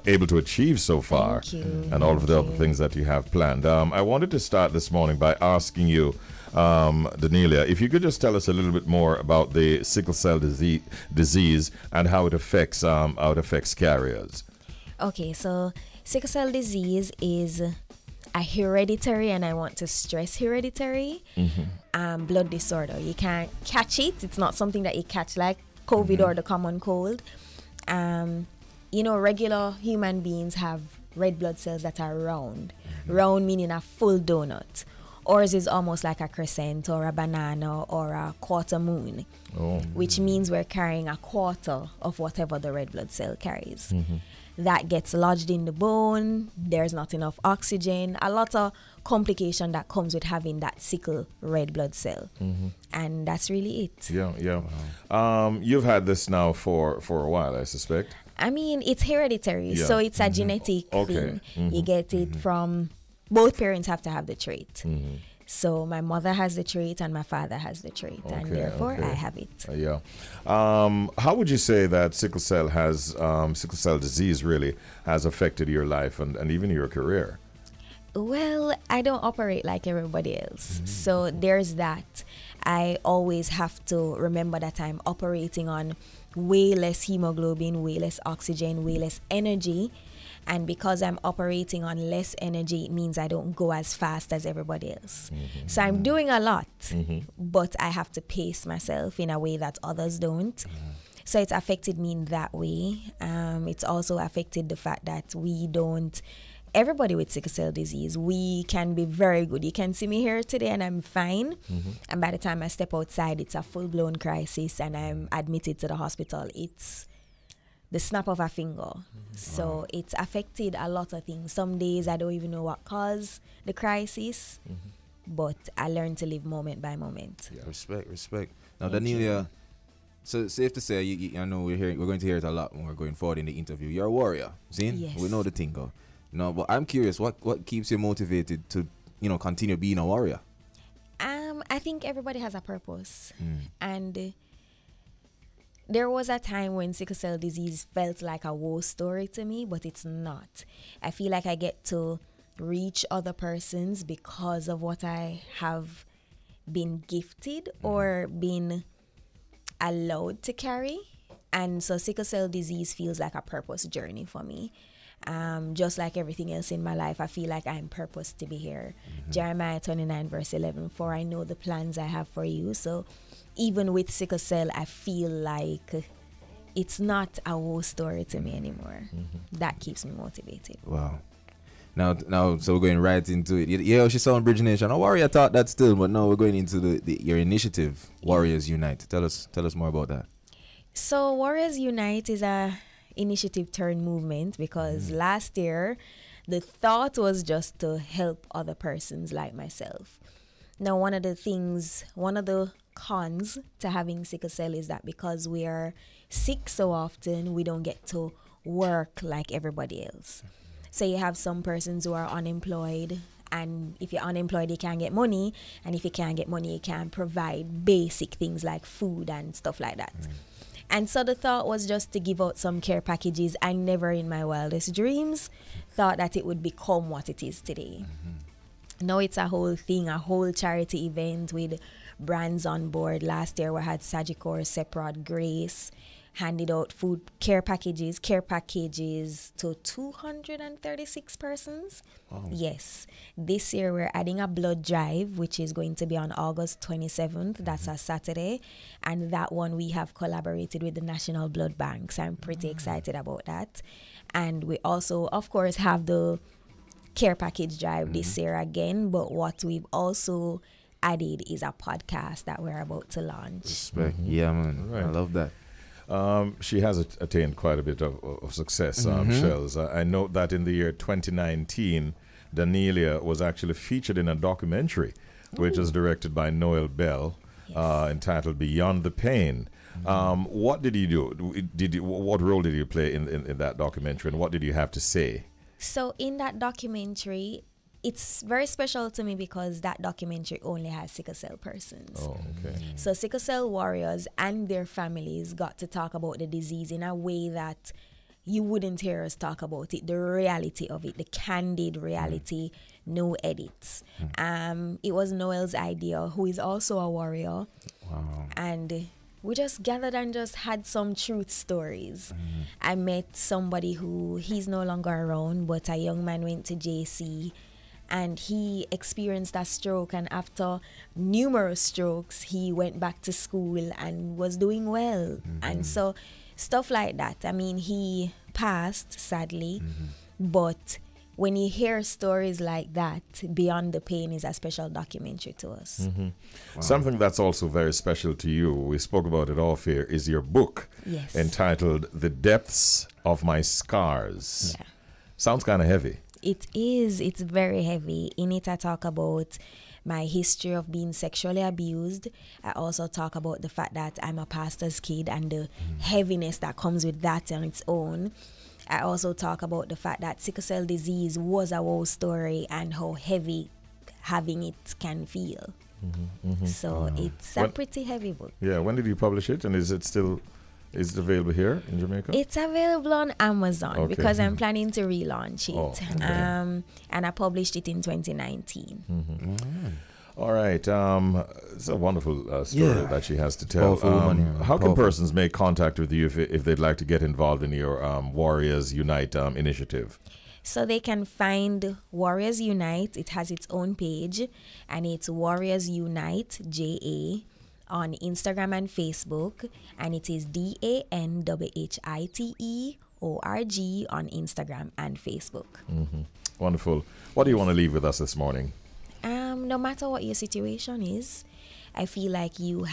able to achieve so far. Thank you. And all of the other things that you have planned. I wanted to start this morning by asking you, Daniella, if you could just tell us a little bit more about the sickle cell disease and how it affects carriers. Okay, so sickle cell disease is a hereditary, and I want to stress hereditary, blood disorder. You can't catch it. It's not something that you catch like COVID or the common cold. Regular human beings have red blood cells that are round. Round meaning a full donut. Ours is almost like a crescent or a banana or a quarter moon, which means we're carrying a quarter of whatever the red blood cell carries. That gets lodged in the bone. There's not enough oxygen. A lot of complication that comes with having that sickle red blood cell. And that's really it. Yeah. You've had this now for a while, I suspect. I mean, it's hereditary, Yeah. so it's a genetic thing. You get it from, both parents have to have the trait. So my mother has the trait and my father has the trait, and therefore I have it. Yeah. How would you say that sickle cell disease really has affected your life and even your career? Well, I don't operate like everybody else. So there's that. I always have to remember that I'm operating on way less hemoglobin, way less oxygen, way less energy. And because I'm operating on less energy, it means I don't go as fast as everybody else. So I'm doing a lot, but I have to pace myself in a way that others don't. So it's affected me in that way. It's also affected the fact that everybody with sickle cell disease, we can be very good. You can see me here today and I'm fine. And by the time I step outside, it's a full-blown crisis and I'm admitted to the hospital. It's the snap of a finger. So it's affected a lot of things. Some days I don't even know what caused the crisis, but I learned to live moment by moment. Yeah. Respect. Now, Daniella, so safe to say, I know we're going to hear it a lot when we're going forward in the interview. You're a warrior, see? Yes. We know the tingo. No, but I'm curious, what keeps you motivated to, continue being a warrior? I think everybody has a purpose, and there was a time when sickle cell disease felt like a war story to me, but it's not. I feel like I get to reach other persons because of what I have been gifted or been allowed to carry. And so sickle cell disease feels like a purpose journey for me. Just like everything else in my life, I feel like I'm purposed to be here. Jeremiah 29 verse 11, for I know the plans I have for you. So even with sickle cell, I feel like it's not a war story to me anymore. That keeps me motivated. Wow. Now, so we're going right into it. Yeah, she saw on Bridge Nation. A warrior thought that still, but now we're going into your initiative, Warriors Unite. Tell us more about that. So Warriors Unite is a initiative turned movement because last year the thought was just to help other persons like myself. Now, one of the cons to having sickle cell is that because we are sick so often, we don't get to work like everybody else. So you have some persons who are unemployed, and if you're unemployed, you can't get money, and if you can't get money, you can't provide basic things like food and stuff like that. And so the thought was just to give out some care packages. I never in my wildest dreams thought that it would become what it is today. Now it's a whole thing, a whole charity event with brands on board. Last year we had Sagicor, Seprod, Grace, handed out food care packages to 236 persons. Wow. Yes. This year we're adding a blood drive, which is going to be on August 27th. That's a Saturday. And that one we have collaborated with the National Blood Bank. So I'm pretty excited about that. And we also, of course, have the care package drive this year again. But what we've also added is a podcast that we're about to launch. Respect. Yeah, man. Right. I love that. She has attained quite a bit of success, Shells. I note that in the year 2019, Daniella was actually featured in a documentary, which was directed by Noel Bell, entitled Beyond the Pain. What did you do? What role did you play in that documentary, and what did you have to say? So in that documentary, it's very special to me because that documentary only has sickle cell persons. Oh, okay. So sickle cell warriors and their families got to talk about the disease in a way that you wouldn't hear us talk about it, the reality of it, the candid reality, no edits. It was Noel's idea, who is also a warrior. Wow. And we just gathered and just had some truth stories. I met somebody who, he's no longer around, but a young man went to JC and he experienced a stroke, and after numerous strokes, he went back to school and was doing well. And so stuff like that. I mean, he passed, sadly, but when you hear stories like that, Beyond the Pain is a special documentary to us. Something that's also very special to you, we spoke about it off here, is your book Yes. entitled The Depths of My Scars. Yeah. Sounds kind of heavy. It is. It's very heavy. In it, I talk about my history of being sexually abused. I also talk about the fact that I'm a pastor's kid and the heaviness that comes with that on its own. I also talk about the fact that sickle cell disease was a war story and how heavy having it can feel. So it's a pretty heavy book. Yeah, when did you publish it? And is it available here in Jamaica? It's available on Amazon Okay. because I'm planning to relaunch it. Oh, okay. And I published it in 2019. All right. It's a wonderful story that she has to tell. Powerful woman, yeah. How can Powerful. persons make contact with you if they'd like to get involved in your Warriors Unite initiative? So they can find Warriors Unite. It has its own page, and it's Warriors Unite JA on Instagram and Facebook, and it is DANWHITEORG on Instagram and Facebook. Wonderful. What do you want to leave with us this morning? No matter what your situation is, I feel like you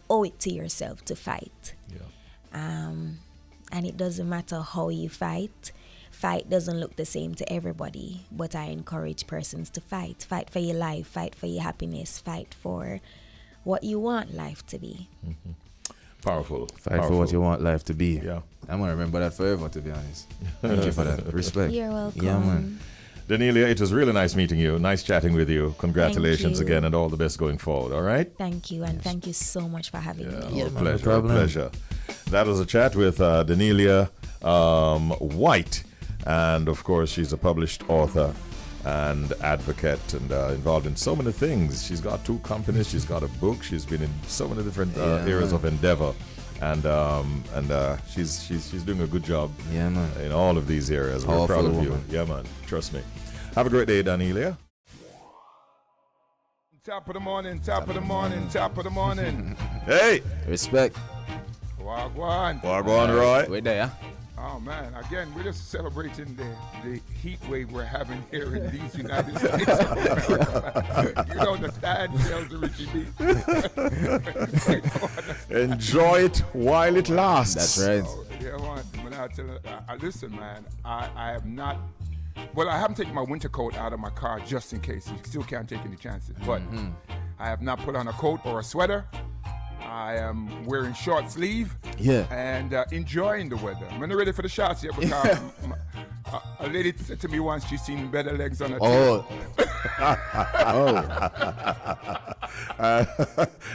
owe it to yourself to fight. Yeah. And it doesn't matter how you fight. Fight doesn't look the same to everybody, but I encourage persons to fight. Fight for your life, fight for your happiness, fight for what you want life to be. Powerful. Fight for what you want life to be. Yeah. I'm going to remember that forever, to be honest. Thank you for that. Respect. You're welcome. Yeah, man. Daniella, it was really nice meeting you. Nice chatting with you. Congratulations Thank you. again and all the best going forward. All right? Thank you, and thank you so much for having me. Yeah, man, no pleasure. problem. Pleasure. That was a chat with Daniella White. And of course, she's a published author and advocate and involved in so many things. She's got 2 companies. She's got a book. She's been in so many different areas of endeavor. And she's doing a good job in all of these areas. We're proud of you. Yeah, man. Trust me. Have a great day, Daniella. Top of the morning, top of the morning, top of the morning. Hey! Respect. Wagwan. Wagwan, Roy. Wait there, yeah? Oh man, again, we're just celebrating the heat wave we're having here in these United States of America. You don't understand, tells the Richie B. Enjoy it while it lasts. That's right. Oh, yeah, man. When I tell listen, man, I have not. Well, I haven't taken my winter coat out of my car just in case. You still can't take any chances. But I have not put on a coat or a sweater. I am wearing short sleeve and enjoying the weather. I'm not ready for the shots yet because a lady said to me once she's seen better legs on her tail.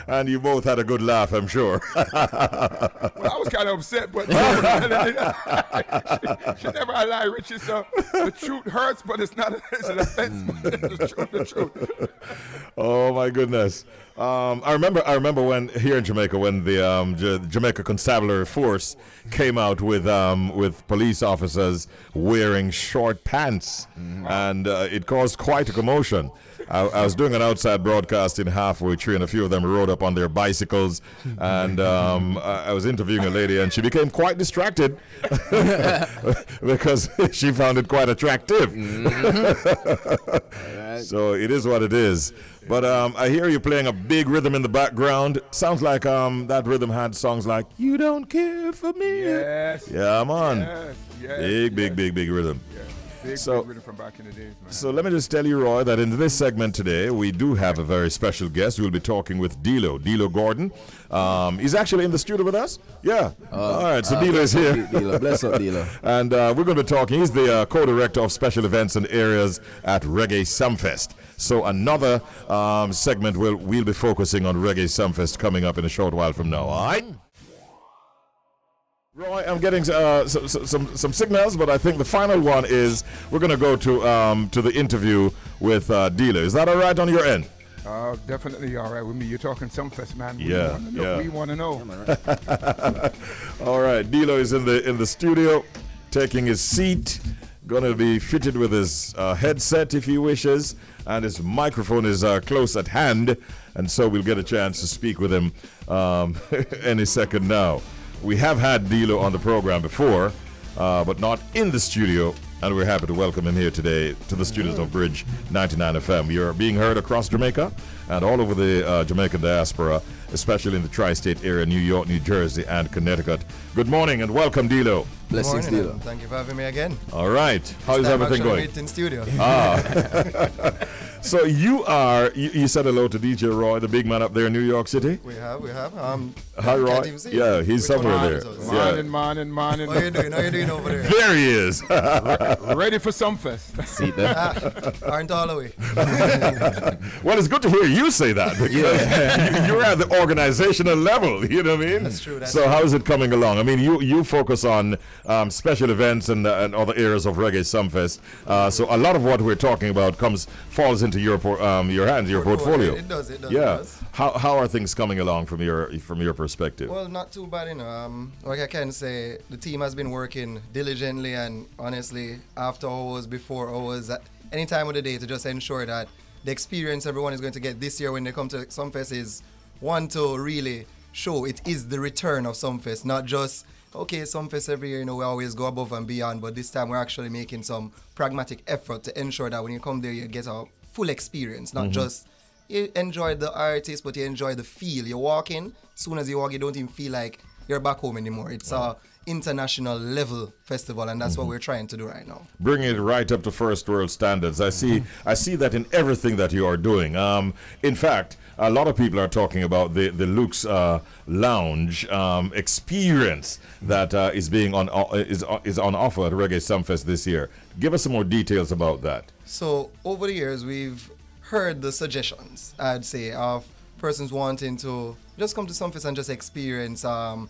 And you both had a good laugh, I'm sure. Well, I was kind of upset, but she never lie, Richie. So the truth hurts, but it's not it's an offense. The truth. Oh my goodness! I remember when here in Jamaica when the Jamaica Constabulary Force came out with police officers wearing short pants, and it caused quite a commotion. I was doing an outside broadcasting halfway through, and a few of them rode up on their bicycles, and I was interviewing a lady, and she became quite distracted because she found it quite attractive. So it is what it is. But I hear you playing a big rhythm in the background. Sounds like that rhythm had songs like "You Don't Care for Me." Yes. Yeah, man. Yes. Big rhythm. Yeah. Big rhythm from back in the days, man. So let me just tell you, Roy, that in this segment today, we do have a very special guest. We'll be talking with Dealo Gordon. He's actually in the studio with us. Yeah. All right, so Dealo is here. Dealo. Bless up, Dealo. And we're going to be talking. He's the co-director of special events and areas at Reggae Sumfest. So another segment we'll be focusing on Reggae Sumfest coming up in a short while from now. All right? Roy, I'm getting some signals, but I think the final one is we're going to go to the interview with Dealo. Is that all right on your end? Definitely all right with me. You're talking Sumfest, man. We want to know. All right, Dealo is in the studio, taking his seat. Going to be fitted with his headset if he wishes, and his microphone is close at hand, and so we'll get a chance to speak with him any second now. We have had Dealo on the program before, but not in the studio And we're happy to welcome him here today to the studios of Bridge 99 FM. You're being heard across Jamaica and all over the Jamaican diaspora, especially in the tri-state area, New York, New Jersey, and Connecticut. Good morning and welcome, Dealo. Blessings, Good morning, Dealo. thank you for having me again. All right. How is everything going? In studio. So you said hello to DJ Roy, the big man up there in New York City? We have. Hi, Roy. Yeah, he's somewhere there. Morning. How you doing over there? There he is. Ready for Sumfest. See that? Aren't all the way. Well, it's good to hear you say that, because you're at the organizational level, you know what I mean? That's true. So how is it coming along? I mean, you focus on special events and other areas of Reggae Sumfest. So a lot of what we're talking about falls into your hands, your portfolio. It does. Yeah. How are things coming along from your perspective? Well, not too bad, like I can say, the team has been working diligently and honestly, after hours, before hours, at any time of the day, to just ensure that the experience everyone is going to get this year when they come to Sumfest is one to really show it is the return of Sumfest, not just Sumfest every year, we always go above and beyond, but this time we're actually making some pragmatic effort to ensure that when you come there, you get a full experience, not just you enjoy the artist, but you enjoy the feel. You walk in, as soon as you walk, you don't even feel like you're back home anymore. It's a international level festival, and that's what we're trying to do right now. Bringing it right up to first world standards. I see that in everything that you are doing. In fact, a lot of people are talking about the Luke's Lounge experience that is on offer at Reggae Sumfest this year. Give us some more details about that. So over the years, we've heard the suggestions, I'd say, of persons wanting to just come to Sumfest and just experience a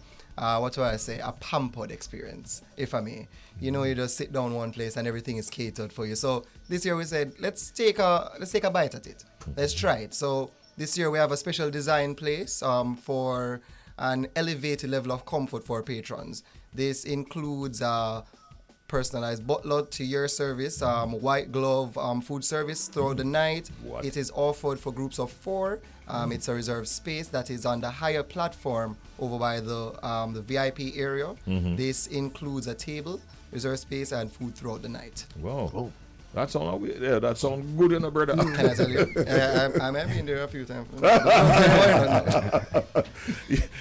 pampered experience, if I may. You just sit down one place and everything is catered for you. So this year we said, let's take a bite at it. Let's try it. So this year we have a special design place for an elevated level of comfort for patrons. This includes personalized butler to your service, white glove food service throughout the night. What? It is offered for groups of 4. It's a reserved space that is on the higher platform over by the VIP area. This includes a table, reserved space, and food throughout the night. Wow. Oh. That sounds good in a brother. Can I tell you? I have been there a few times.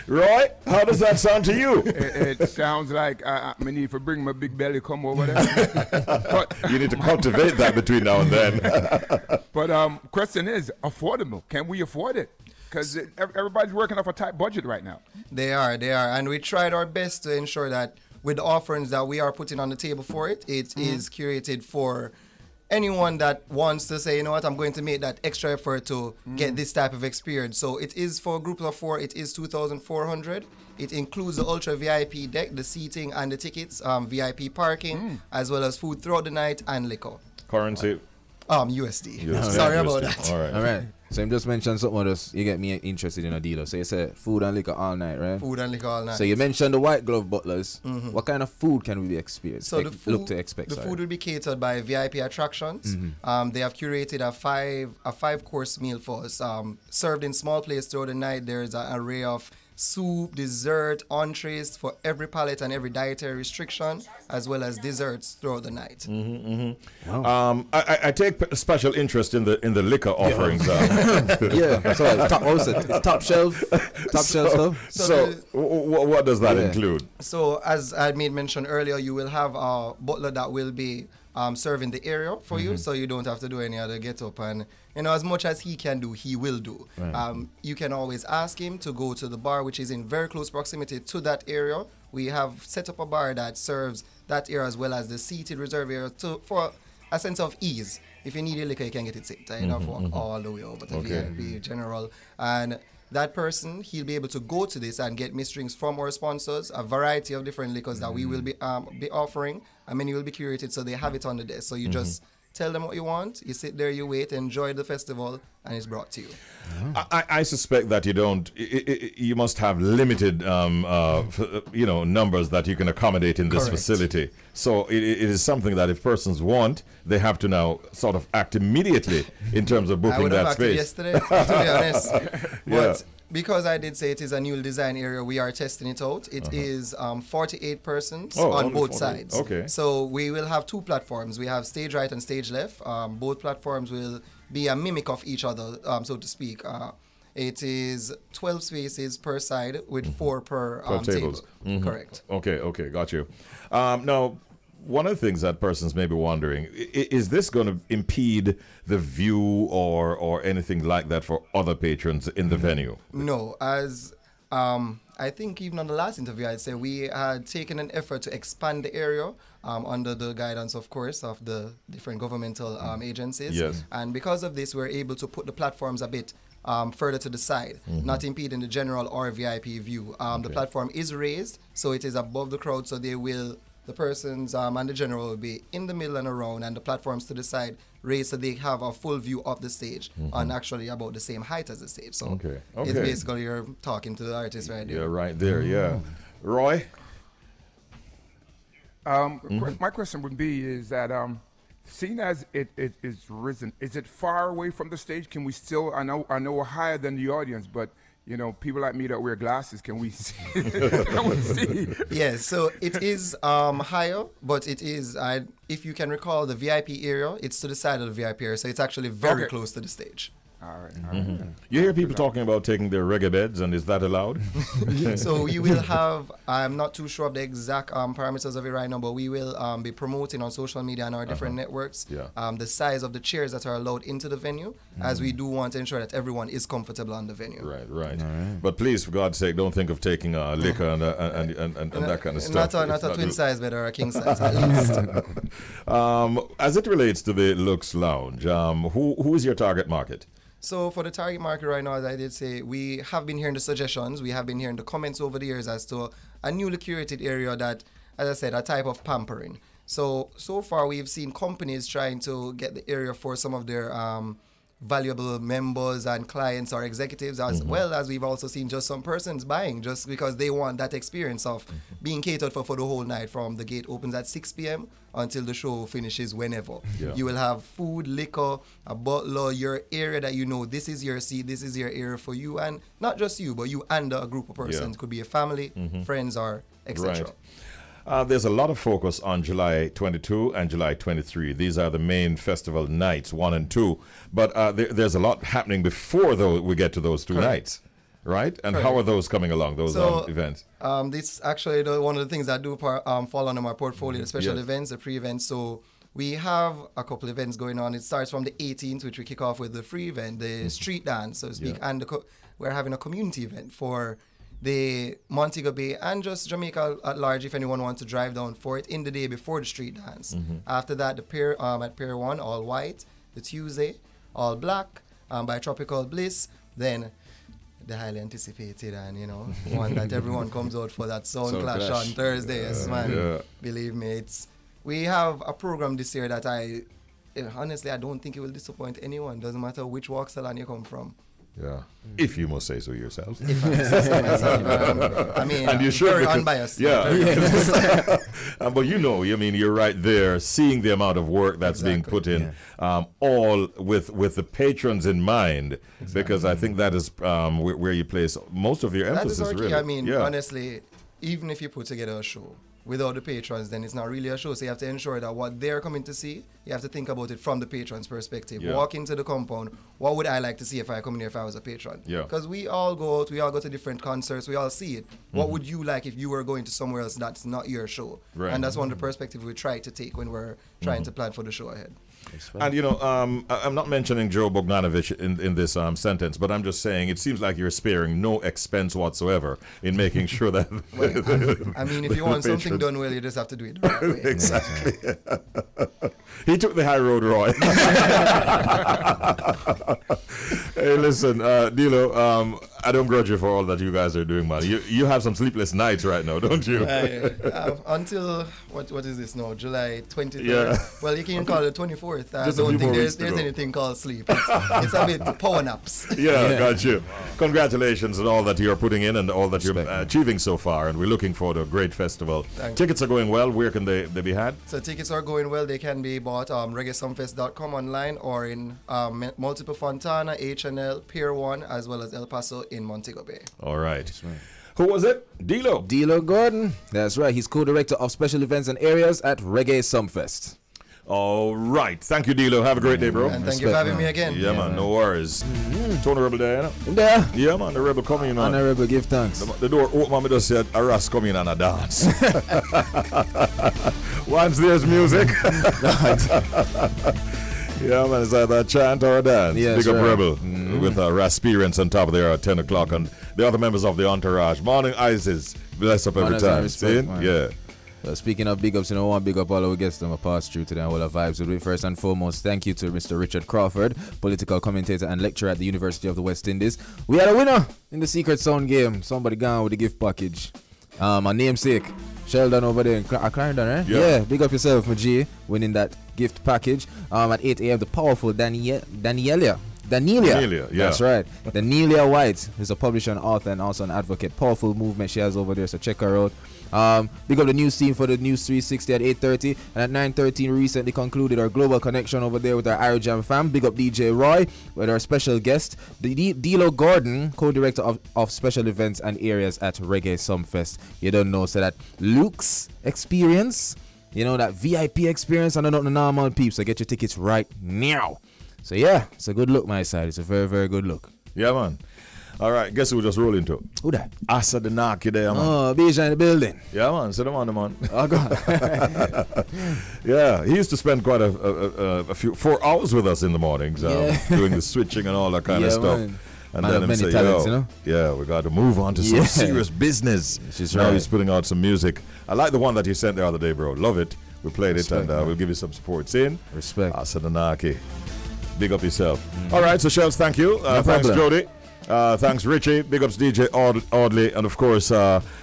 Roy, how does that sound to you? It sounds like I need to bring my big belly come over there. But you need to cultivate that between now and then. But question is, affordable. Can we afford it? Because everybody's working off a tight budget right now. They are. And we tried our best to ensure that with the offerings that we are putting on the table for it, it is curated for anyone that wants to say, you know what, I'm going to make that extra effort to get this type of experience. So it is for groups of 4, it is $2,400. It includes the ultra VIP deck, the seating and the tickets, VIP parking, as well as food throughout the night and liquor. Currency? USD. Sorry about that. All right. So you just mentioned something else. You get me interested in a deal. So you said food and liquor all night, right? Food and liquor all night. So you mentioned the white glove butlers. What kind of food can we experience? So the food will be catered by VIP attractions. They have curated a five-course meal for us, served in small plates throughout the night. There's an array of soup, dessert, entrees for every palate and every dietary restriction, as well as desserts throughout the night. Wow. I take special interest in the liquor offerings. It's top shelf stuff. So what does that include? So as I made mention earlier, you will have a butler that will be serving the area for you, so you don't have to do any other get up, and as much as he can do, he will do. Right. You can always ask him to go to the bar, which is in very close proximity to that area. We have set up a bar that serves that area as well as the seated reserve area for a sense of ease. If you need a liquor, you can get it set. You don't have to walk all the way over to VIP General. And that person, he'll be able to go to this and get mixed drinks from our sponsors, a variety of different liquors that we will be offering. I mean, you will be curated, so they have it on the desk. So you just tell them what you want, you sit there, you wait, enjoy the festival, and it's brought to you. I suspect that you must have limited numbers that you can accommodate in this facility. So it is something that if persons want, they have to now sort of act immediately in terms of booking that space. I would have acted yesterday, to be honest. But because I did say it is a new design area, we are testing it out. It is 48 persons Oh, on only both 48. sides. Okay. So we will have two platforms. We have stage right and stage left. Both platforms will be a mimic of each other, so to speak. It is 12 spaces per side with 4 per 12 tables. table. Correct. Okay, got you. Now, one of the things that persons may be wondering, is this going to impede the view or anything like that for other patrons in the venue? No, as I think even on the last interview, I'd say we had taken an effort to expand the area under the guidance, of course, of the different governmental agencies. Yes. And because of this, we're able to put the platforms a bit further to the side, not impeding the general or VIP view. The platform is raised, so it is above the crowd, so the persons and the general will be in the middle and around, and the platforms to the side raised so they have a full view of the stage on actually about the same height as the stage. So it's basically you're talking to the artist right there. Yeah, right there, yeah. Roy? My question would be is that seeing as it is risen, is it far away from the stage? Can we still, I know we're higher than the audience, but you know, people like me that wear glasses, can we see? Can we see? Yes, so it is higher, but it is, if you can recall the VIP area, it's to the side of the VIP area, so it's actually very close to the stage. All right. You hear people talking about taking their reggae beds, and is that allowed? So you will have, I'm not too sure of the exact parameters of it right now, but we will be promoting on social media and our different networks the size of the chairs that are allowed into the venue, as we do want to ensure that everyone is comfortable on the venue. Right. But please, for God's sake, don't think of taking liquor and that kind of stuff. Not a twin size bed or a king size, at least. As it relates to the Lux Lounge, who is your target market? So for the target market right now, as I did say, we have been hearing the suggestions, we have been hearing the comments over the years as to a newly curated area that, as I said, a type of pampering. So far we've seen companies trying to get the area for some of their valuable members and clients or executives, as well as we've also seen just some persons buying just because they want that experience of being catered for the whole night, from the gate opens at 6 p.m. until the show finishes whenever. You will have food, liquor, a butler, your area that you know this is your seat, this is your area for you, and not just you, but you and a group of persons. Could be a family, friends, or etc. Right. There's a lot of focus on July 22 and July 23. These are the main festival nights, 1 and 2. But there's a lot happening before we get to those two nights, right? And how are those coming along, those events? This actually one of the things that do fall under my portfolio, the special events, the pre-events. So we have a couple events going on. It starts from the 18th, which we kick off with the free event, the street dance, so to speak. And we're having a community event for the Montego Bay and just Jamaica at large, if anyone wants to drive down for it in the day before the street dance. After that, the pier at Pier 1, all white. The Tuesday, all black, by Tropical Bliss. Then the highly anticipated and, one that everyone comes out for, that Sound Clash on Thursday. Yes, man. Believe me, we have a program this year that honestly, I don't think it will disappoint anyone. Doesn't matter which walk salon you come from. Yeah, if you must say so yourself. If I must say so myself. I mean, and you should, very unbiased. Yeah. But you're right there, seeing the amount of work that's being put in, all with the patrons in mind, because I think that is where you place most of your emphasis. That is really. I mean, honestly, even if you put together a show without the patrons, then it's not really a show. So you have to ensure that what they're coming to see, you have to think about it from the patron's perspective. Walk into the compound, what would I like to see if I come in here if I was a patron? Because we all go out, we all go to different concerts, we all see it. What would you like if you were going to somewhere else that's not your show? Right. And that's one of the perspectives we try to take when we're trying to plan for the show ahead. And I'm not mentioning Joe Bogdanovich in this sentence, but I'm just saying it seems like you're sparing no expense whatsoever in making sure that. I mean, if you want something done well, you just have to do it the right way. Exactly. He took the high road, Roy. Hey, listen, Dealo, I don't grudge you for all that you guys are doing, man. You have some sleepless nights right now, don't you? Until what is this now? July 23rd. Yeah. Well, you can call it 24th. I don't think there's anything called sleep. It's a bit power naps. Yeah, got you. Congratulations on all that you're putting in and all that you're achieving so far, and we're looking forward to a great festival. Tickets are going well. Where can they be had? So tickets are going well. They can be bought reggaesumfest.com online or in multiple Fontana, H&L, Pier 1, as well as El Paso in Montego Bay. All right. Who was it? Dealo Gordon. That's right. He's co-director of special events and areas at Reggae Sumfest. All right. Thank you, Dealo. Have a great day, bro. And thank you for having me again. Yeah, man. No worries. Tony Rebel Diana. There. Yeah, man. The Rebel coming in, man. Honorable, give thanks. The door open, man. Just said, a Ras come in and a dance. Once there's music. Yeah, man. It's either a chant or a dance. Yes, Big up right. Rebel with Rasperience on top of there at 10 o'clock. And the other members of the entourage. Morning Isis. Bless up every time. Respect, yeah. Speaking of big ups, I want to big up all our guests that pass through today and all our vibes. With first and foremost, thank you to Mr. Richard Crawford, political commentator and lecturer at the University of the West Indies. We had a winner in the Secret Sound game. Somebody gone with the gift package. My namesake, Sheldon over there in Clarendon, right? Yeah, big up yourself, my G, winning that gift package. At 8 a.m., the powerful Daniella, yeah. That's right. Daniella White is a publisher and author and also an advocate. Powerful movement she has over there, so check her out. Big up the news team for the News 360 at 8:30, and at 9:13 we recently concluded our global connection over there with our Aerojam fam. Big up DJ Roy with our special guest, Dealo Gordon, co-director of special events and areas at Reggae Sumfest. You don't know, so that Luke's experience, you know, that VIP experience, and not the normal peeps. So get your tickets right now. So yeah, it's a good look, my side. It's a very, very good look. Yeah, man. All right, guess who we just roll into? Who that? Asa the Naki there, man. Oh, Bija in the building. Yeah, man. Sit on the man. Oh, God. Yeah, he used to spend quite a few 4 hours with us in the mornings, doing the switching and all that kind of stuff. Man. And Man then him many say, talents, you know? yeah, we got to move on to some serious business. Now he's putting out some music. I like the one that he sent the other day, bro. Love it. We played Respect, it, and we'll give you some support. Sin. Respect. Asa the Naki. Big up yourself. All right, so Shells, thank you. No thanks, problem. Jody. Thanks, Richie. Big ups, DJ Audley. And, of course,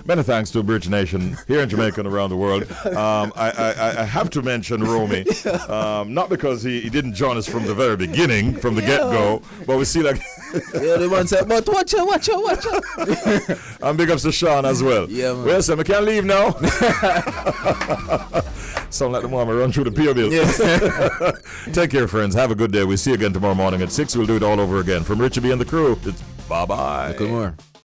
many thanks to Bridge Nation here in Jamaica and around the world. I have to mention Romy. Not because he didn't join us from the very beginning, from the get-go, but we see like... Yeah, the one said, but watch out. And big ups to Sean as well. Yeah, man. Well, so we can't leave now. Sound like the mama run through the PO bill. Yeah. Take care, friends. Have a good day. We'll see you again tomorrow morning at 6. We'll do it all over again. From Richie B and the crew, it's bye-bye. Good morning.